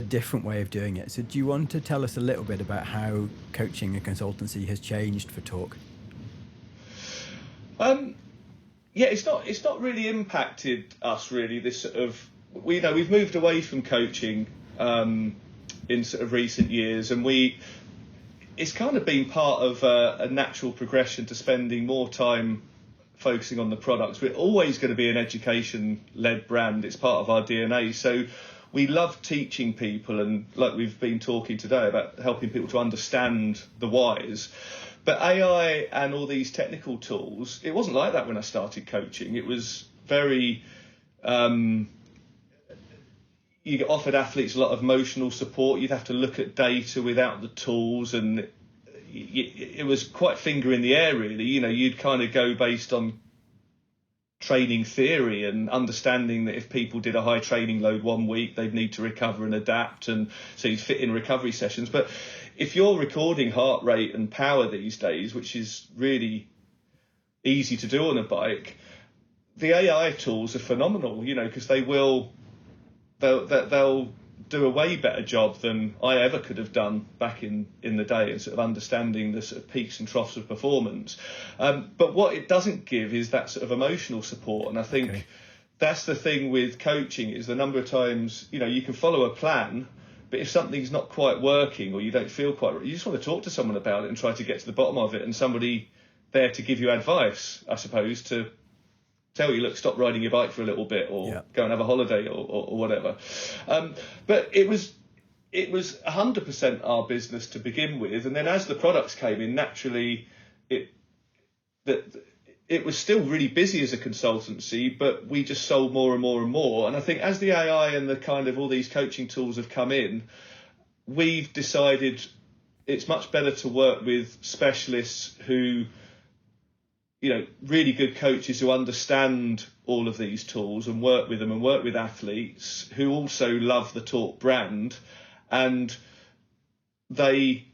different way of doing it. So do you want to tell us a little bit about how coaching and consultancy has changed for Talk? It's not really impacted us really. This sort of, we've moved away from coaching in sort of recent years, and it's kind of been part of a natural progression to spending more time focusing on the products. We're always going to be an education-led brand. It's part of our DNA. So we love teaching people, and like we've been talking today about helping people to understand the whys. But AI and all these technical tools, it wasn't like that when I started coaching. It was very... you get offered athletes a lot of emotional support. You'd have to look at data without the tools, and it was quite finger in the air, really. You know, you'd kind of go based on training theory and understanding that if people did a high training load one week, they'd need to recover and adapt, and so you'd fit in recovery sessions. But if you're recording heart rate and power these days, which is really easy to do on a bike, the AI tools are phenomenal, you know, because they'll do a way better job than I ever could have done back in the day, and sort of understanding the sort of peaks and troughs of performance. But what it doesn't give is that sort of emotional support. And I think that's the thing with coaching, is the number of times, you know, you can follow a plan, but if something's not quite working or you don't feel quite right, you just want to talk to someone about it and try to get to the bottom of it, and somebody there to give you advice, I suppose, to tell you, look, stop riding your bike for a little bit, or go and have a holiday, or whatever. But it was 100% our business to begin with, and then as the products came in, naturally, it was still really busy as a consultancy, but we just sold more and more and more. And I think as the AI and the kind of all these coaching tools have come in, we've decided it's much better to work with specialists who, you know, really good coaches who understand all of these tools and work with them, and work with athletes who also love the Talk brand, and they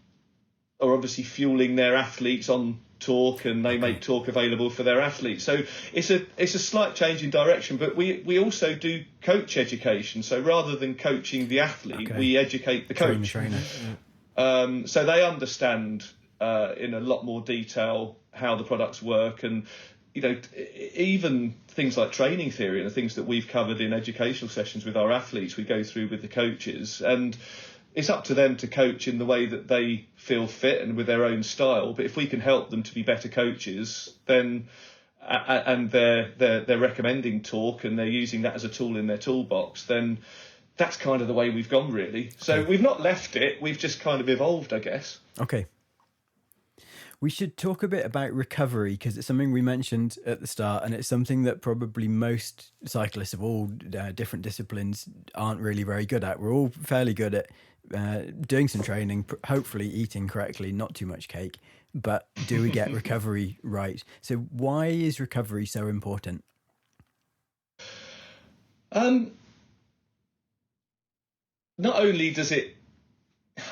are obviously fueling their athletes on Talk, and they make Talk available for their athletes. So it's a slight change in direction, but we also do coach education. So rather than coaching the athlete, we educate the coach. Trainer. So they understand in a lot more detail how the products work, and you know, even things like training theory and the things that we've covered in educational sessions with our athletes, we go through with the coaches, and it's up to them to coach in the way that they feel fit and with their own style. But if we can help them to be better coaches, then and they're recommending Talk and they're using that as a tool in their toolbox, then that's kind of the way we've gone, really. So we've not left it, we've just kind of evolved, I guess. Okay. We should talk a bit about recovery, because it's something we mentioned at the start, and it's something that probably most cyclists of all different disciplines aren't really very good at. We're all fairly good at doing some training, hopefully eating correctly, not too much cake, but do we get recovery right? So why is recovery so important? Not only does it,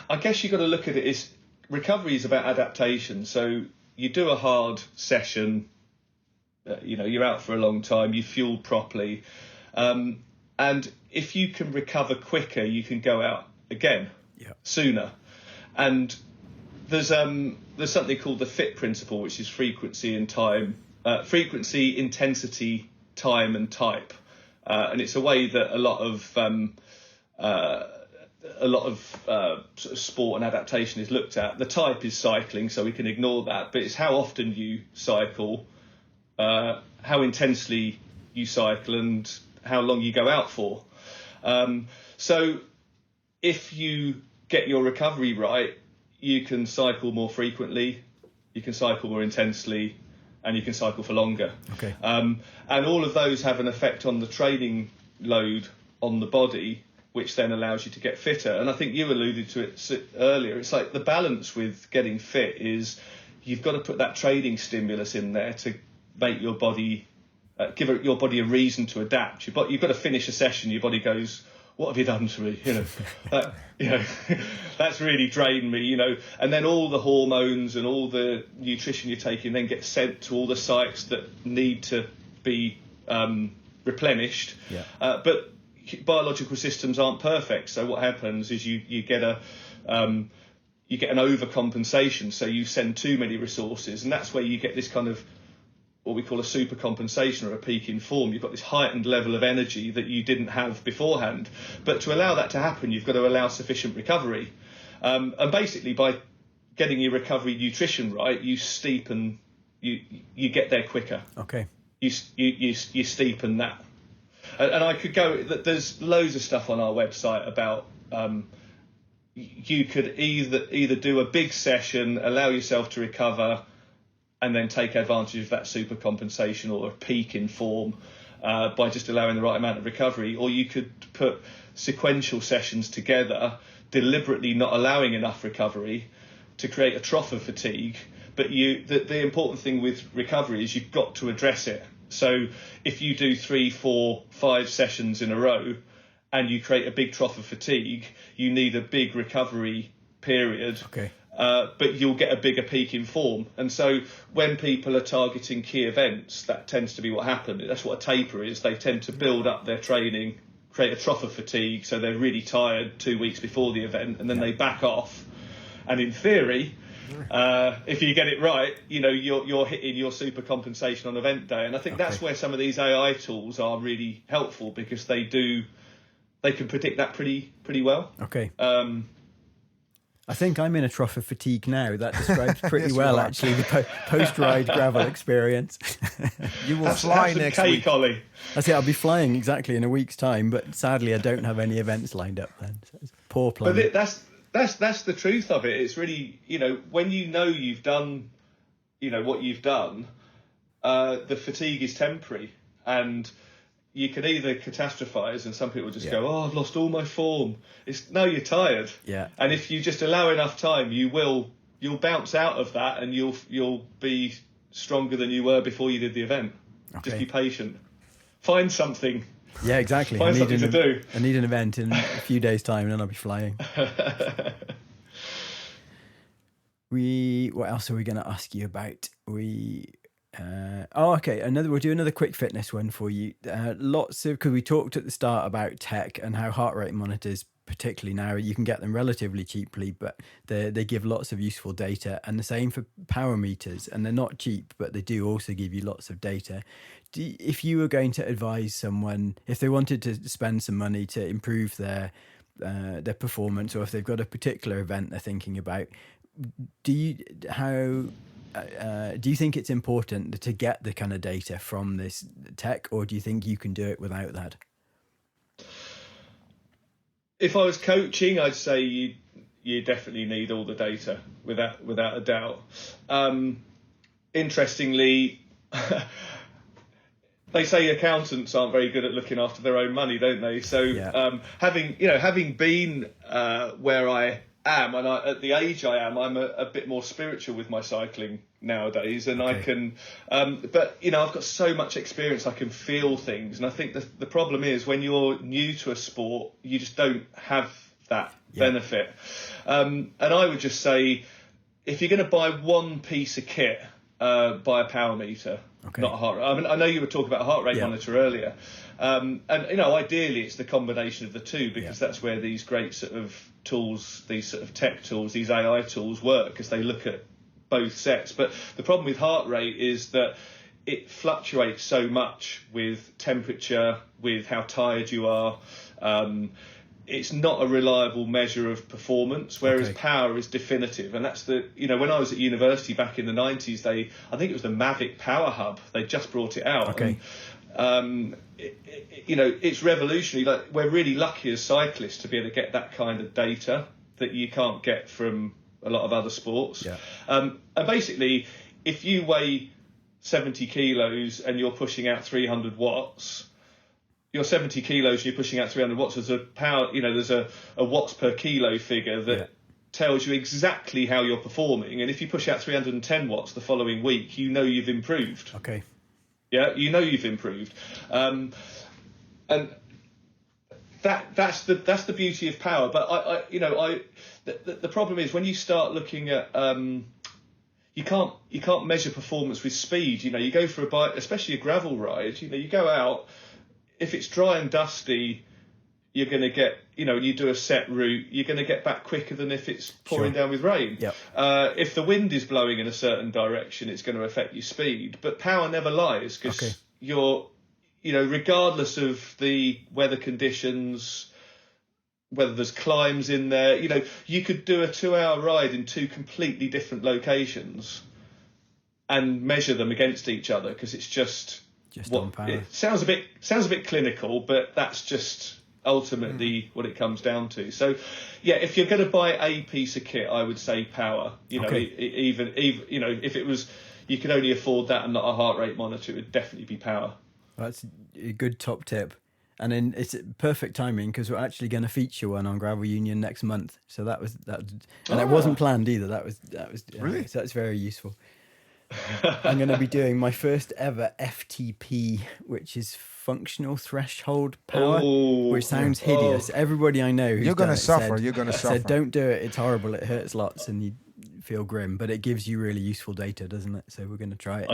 I guess you've got to look at it as recovery is about adaptation. So you do a hard session, you know, you're out for a long time, you fueled properly, and if you can recover quicker, you can go out again sooner. And there's something called the FIT principle, which is frequency, intensity, time, and type, and it's a way that a lot of sort of sport and adaptation is looked at. The type is cycling, so we can ignore that, but it's how often you cycle, how intensely you cycle, and how long you go out for. So if you get your recovery right, you can cycle more frequently, you can cycle more intensely, and you can cycle for longer. Okay. And all of those have an effect on the training load on the body, which then allows you to get fitter. And I think you alluded to it earlier. It's like the balance with getting fit is you've got to put that training stimulus in there to make your body, give your body a reason to adapt. You've got to finish a session, your body goes, what have you done to me? You know, that's really drained me, you know. And then all the hormones and all the nutrition you're taking then gets sent to all the sites that need to be replenished. Yeah. But biological systems aren't perfect, so what happens is you get an overcompensation, so you send too many resources, and that's where you get this kind of what we call a super compensation or a peak in form. You've got this heightened level of energy that you didn't have beforehand. But to allow that to happen, you've got to allow sufficient recovery. And basically, by getting your recovery nutrition right, you steepen, you get there quicker. Okay. You steepen that. And I could go. There's loads of stuff on our website about. You could either do a big session, allow yourself to recover, and then take advantage of that super compensation or a peak in form by just allowing the right amount of recovery. Or you could put sequential sessions together, deliberately not allowing enough recovery to create a trough of fatigue. But the important thing with recovery is you've got to address it. So if you do 3, 4, 5 sessions in a row and you create a big trough of fatigue, you need a big recovery period. Okay. But you'll get a bigger peak in form. And so when people are targeting key events, that tends to be what happens. That's what a taper is. They tend to build up their training, create a trough of fatigue, so they're really tired 2 weeks before the event, and then they back off. And in theory, if you get it right, you're hitting your super compensation on event day. And I think that's where some of these AI tools are really helpful, because they can predict that pretty well. Okay. I think I'm in a trough of fatigue now. That describes pretty Yes, well, you are. actually, the post-ride gravel experience. You will fly Have some next cake, week. Ollie. I say I'll be flying exactly in a week's time, but sadly I don't have any events lined up then. So it's poor plan. But that's the truth of it. It's really, when you've done, what you've done, the fatigue is temporary, and you can either catastrophize, and some people just go, "Oh, I've lost all my form." No, you're tired. Yeah. And if you just allow enough time, you'll bounce out of that, and you'll be stronger than you were before you did the event. Okay. Just be patient. Find something. Yeah, exactly. Find something to do. I need an event in a few days' time, and then I'll be flying. What else are we going to ask you about? We'll do another quick fitness one for you. Because we talked at the start about tech and how heart rate monitors, particularly now, you can get them relatively cheaply, but they give lots of useful data, and the same for power meters, and they're not cheap, but they do also give you lots of data. If you were going to advise someone, if they wanted to spend some money to improve their performance, or if they've got a particular event they're thinking about, do you think it's important to get the kind of data from this tech, or do you think you can do it without that? If I was coaching, I'd say you definitely need all the data, without a doubt. Interestingly, they say accountants aren't very good at looking after their own money, don't they? So having been where I am, and at the age I am, I'm a bit more spiritual with my cycling nowadays, and I can but I've got so much experience, I can feel things, and I think the problem is when you're new to a sport, you just don't have that benefit. And I would just say, if you're going to buy one piece of kit, buy a power meter, not a heart rate. I mean, I know you were talking about a heart rate monitor earlier, and ideally it's the combination of the two, because that's where these great sort of tools, these sort of tech tools, these AI tools work, because they look at both sets. But the problem with heart rate is that it fluctuates so much with temperature, with how tired you are. It's not a reliable measure of performance, whereas power is definitive. And that's when I was at university back in the 90s, I think it was the Mavic Power Hub, they just brought it out. Okay. And, it's revolutionary. Like, we're really lucky as cyclists to be able to get that kind of data that you can't get from a lot of other sports. Yeah. And basically, if you weigh 70 kilos and you're pushing out 300 watts, you're 70 kilos and you're pushing out 300 watts. There's a power, there's a watts per kilo figure that tells you exactly how you're performing. And if you push out 310 watts the following week, you've improved. Okay. Yeah, you've improved. And that's the beauty of power. But the problem is when you start looking at you can't measure performance with speed. You go for a bike, especially a gravel ride. You go out, if it's dry and dusty, you're going to get, you do a set route, you're going to get back quicker than if it's pouring down with rain. Yep. If the wind is blowing in a certain direction, it's going to affect your speed. But power never lies, because you're, regardless of the weather conditions, whether there's climbs in there, you could do a 2-hour ride in 2 completely different locations and measure them against each other, because it's just on power. It sounds a bit clinical, but that's just ultimately what it comes down to. So if you're going to buy a piece of kit, I would say power. Even if it was, you could only afford that and not a heart rate monitor, it would definitely be power. That's a good top tip. And then it's perfect timing, because we're actually going to feature one on Gravel Union next month. So that, and it wasn't planned either. That was really, so that's very useful. I'm going to be doing my first ever FTP, which is functional threshold power, which sounds hideous. Everybody I know you're going to suffer. You're going to suffer. Said, don't do it. It's horrible. It hurts lots, and you feel grim. But it gives you really useful data, doesn't it? So we're going to try it.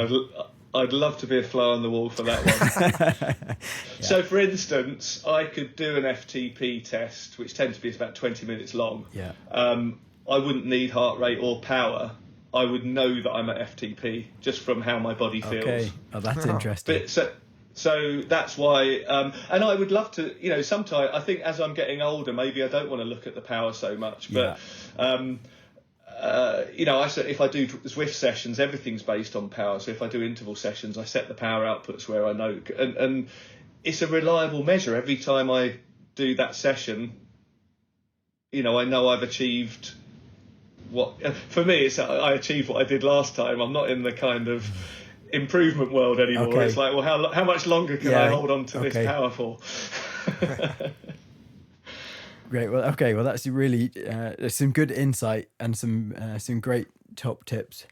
I'd love to be a fly on the wall for that one. So, for instance, I could do an FTP test, which tends to be about 20 minutes long. Yeah. I wouldn't need heart rate or power. I would know that I'm at FTP just from how my body feels. Okay, that's interesting. But, so that's why, and I would love to, sometimes I think as I'm getting older, maybe I don't want to look at the power so much, but, if I do Zwift sessions, everything's based on power. So if I do interval sessions, I set the power outputs where I know, and it's a reliable measure. Every time I do that session, I know I've achieved for me, it's I achieved what I did last time. I'm not in the kind of improvement world anymore. Okay. It's like, well, how much longer can I hold on to this power for? Great. Well, that's really some good insight and some great top tips.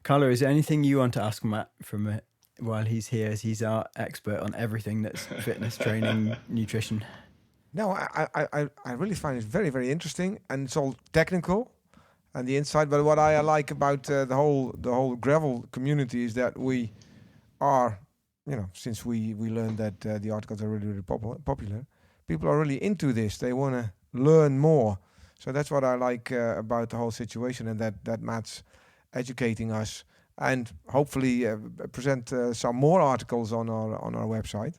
Carlo, is there anything you want to ask Matt from while he's here, as he's our expert on everything that's fitness, training, nutrition? No, I really find it very, very interesting, and it's all technical and the insight. But what I like about the whole gravel community is that we are, since we learned that the articles are really, really popular, people are really into this. They want to learn more. So that's what I like about the whole situation, and that Matt's educating us, and hopefully present some more articles on our website.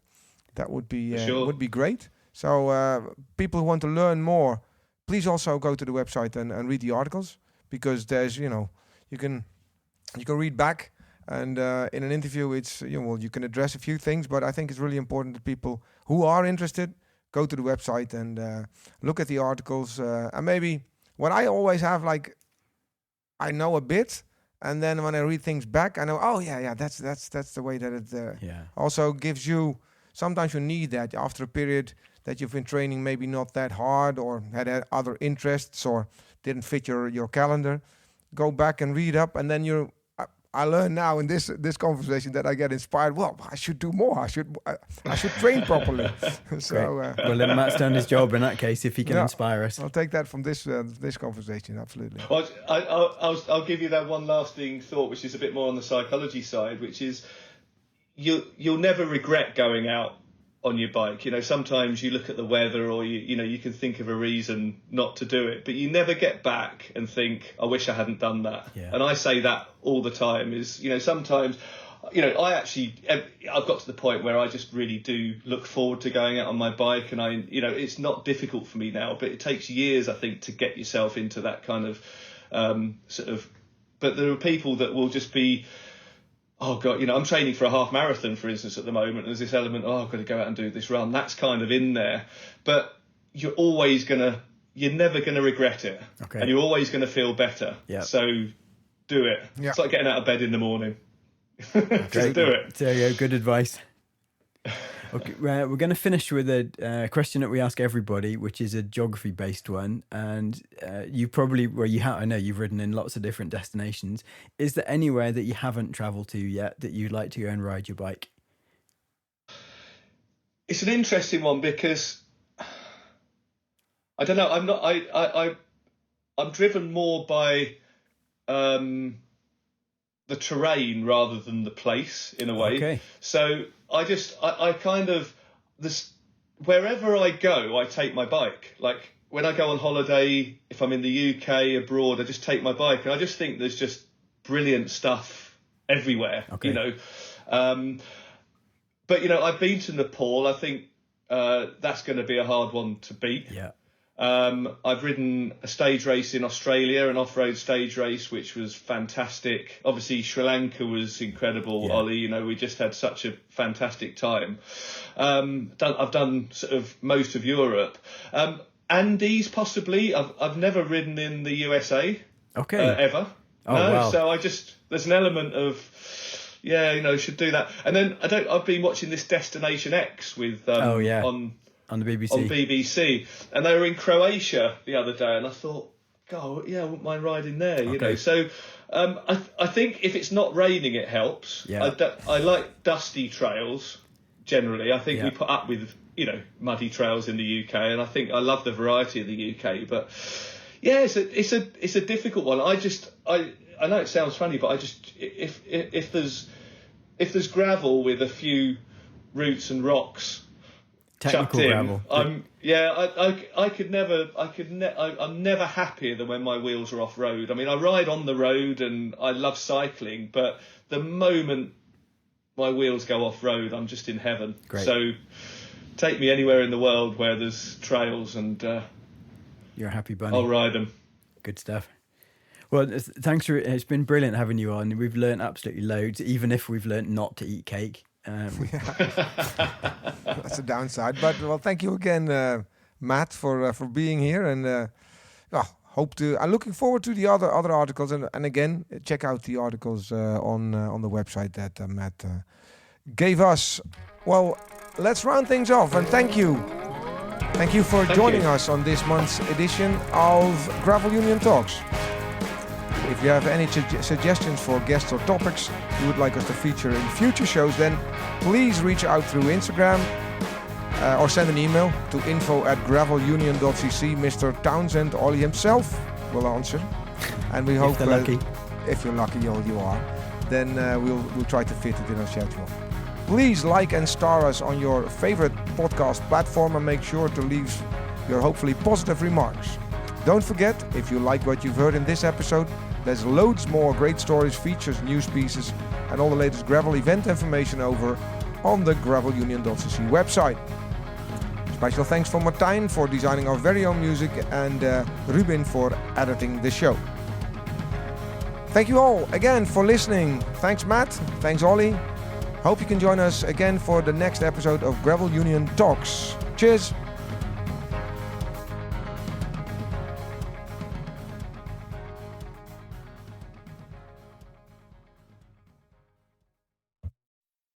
That would be would be great. So people who want to learn more, please also go to the website and read the articles, because there's you can read back, and in an interview it's you can address a few things, but I think it's really important that people who are interested go to the website and look at the articles, and maybe what I always have, like, I know a bit, and then when I read things back, I know, that's the way that it also gives you. Sometimes you need that after a period that you've been training, maybe not that hard, or had other interests, or didn't fit your calendar. Go back and read up, and then I learn now in this conversation that I get inspired. Well, I should do more. I should train properly. So well, then Matt's done his job in that case, if he can inspire us. I'll take that from this conversation. Absolutely. Well, I'll give you that one lasting thought, which is a bit more on the psychology side, which is you'll never regret going out on your bike. Sometimes you look at the weather, or you can think of a reason not to do it, but you never get back and think, I wish I hadn't done that. And I say that all the time. Is sometimes I've got to the point where I just really do look forward to going out on my bike, and it's not difficult for me now, but it takes years, I think, to get yourself into that kind of but there are people that will just be, oh God, I'm training for a half marathon, for instance, at the moment. There's this element, I've got to go out and do this run. That's kind of in there, but you're never going to regret it. Okay. And you're always going to feel better. Yeah. So do it. Yeah. It's like getting out of bed in the morning. Just do it. There you go. Good advice. Okay, we're going to finish with a question that we ask everybody, which is a geography-based one. And you probably, I know you've ridden in lots of different destinations. Is there anywhere that you haven't travelled to yet that you'd like to go and ride your bike? It's an interesting one, because I don't know. I'm driven more by the terrain rather than the place, in a way. Okay. So I kind of wherever I go, I take my bike. Like when I go on holiday, if I'm in the UK, abroad, I just take my bike. And I just think there's just brilliant stuff everywhere, Okay. you know. But, you know, I've been to Nepal. I think that's going to be a hard one to beat. Yeah. I've ridden a stage race in Australia, an off-road stage race, which was fantastic. Obviously, Sri Lanka was incredible, Yeah. Ollie. You know, we just had such a fantastic time. I've done sort of most of Europe. Andes, possibly. I've never ridden in the USA ever. Oh, no, wow. so there's an element of, yeah, you know, should do that. And then I've been watching this Destination X with on the BBC. on BBC, and they were in Croatia the other day, and I thought, God, yeah, I wouldn't mind riding there, you know. So I think if it's not raining, it helps. Yeah. I like dusty trails generally. I think we put up with, you know, muddy trails in the UK, and I think I love the variety of the UK. But yeah, it's a difficult one. I know it sounds funny, but I just if there's gravel with a few roots and rocks Technical chucked in, gravel. I'm never happier than when my wheels are off road. I mean, I ride on the road and I love cycling, but the moment my wheels go off road, I'm just in heaven. Great. So take me anywhere in the world where there's trails, and You're a happy bunny. I'll ride them. Good stuff. Well, thanks for it's been brilliant having you on. We've learned absolutely loads, even if we've learned not to eat cake. That's a downside. But well, thank you again, Matt, for being here, and I'm looking forward to the other articles, and again, check out the articles on the website that Matt gave us. Well, let's round things off, and thank you for joining us on this month's edition of Gravel Union Talks. If you have any suggestions for guests or topics you would like us to feature in future shows, then please reach out through Instagram or send an email to info@gravelunion.cc. Mr. Townsend, Olly himself, will answer. And we hope if you're lucky, you are, then we'll try to fit it in our schedule. Please like and star us on your favorite podcast platform, and make sure to leave your hopefully positive remarks. Don't forget, if you like what you've heard in this episode, there's loads more great stories, features, news pieces, and all the latest gravel event information over on the gravelunion.cc website. Special thanks for Martijn for designing our very own music, and Ruben for editing the show. Thank you all again for listening. Thanks, Matt. Thanks, Olly. Hope you can join us again for the next episode of Gravel Union Talks. Cheers.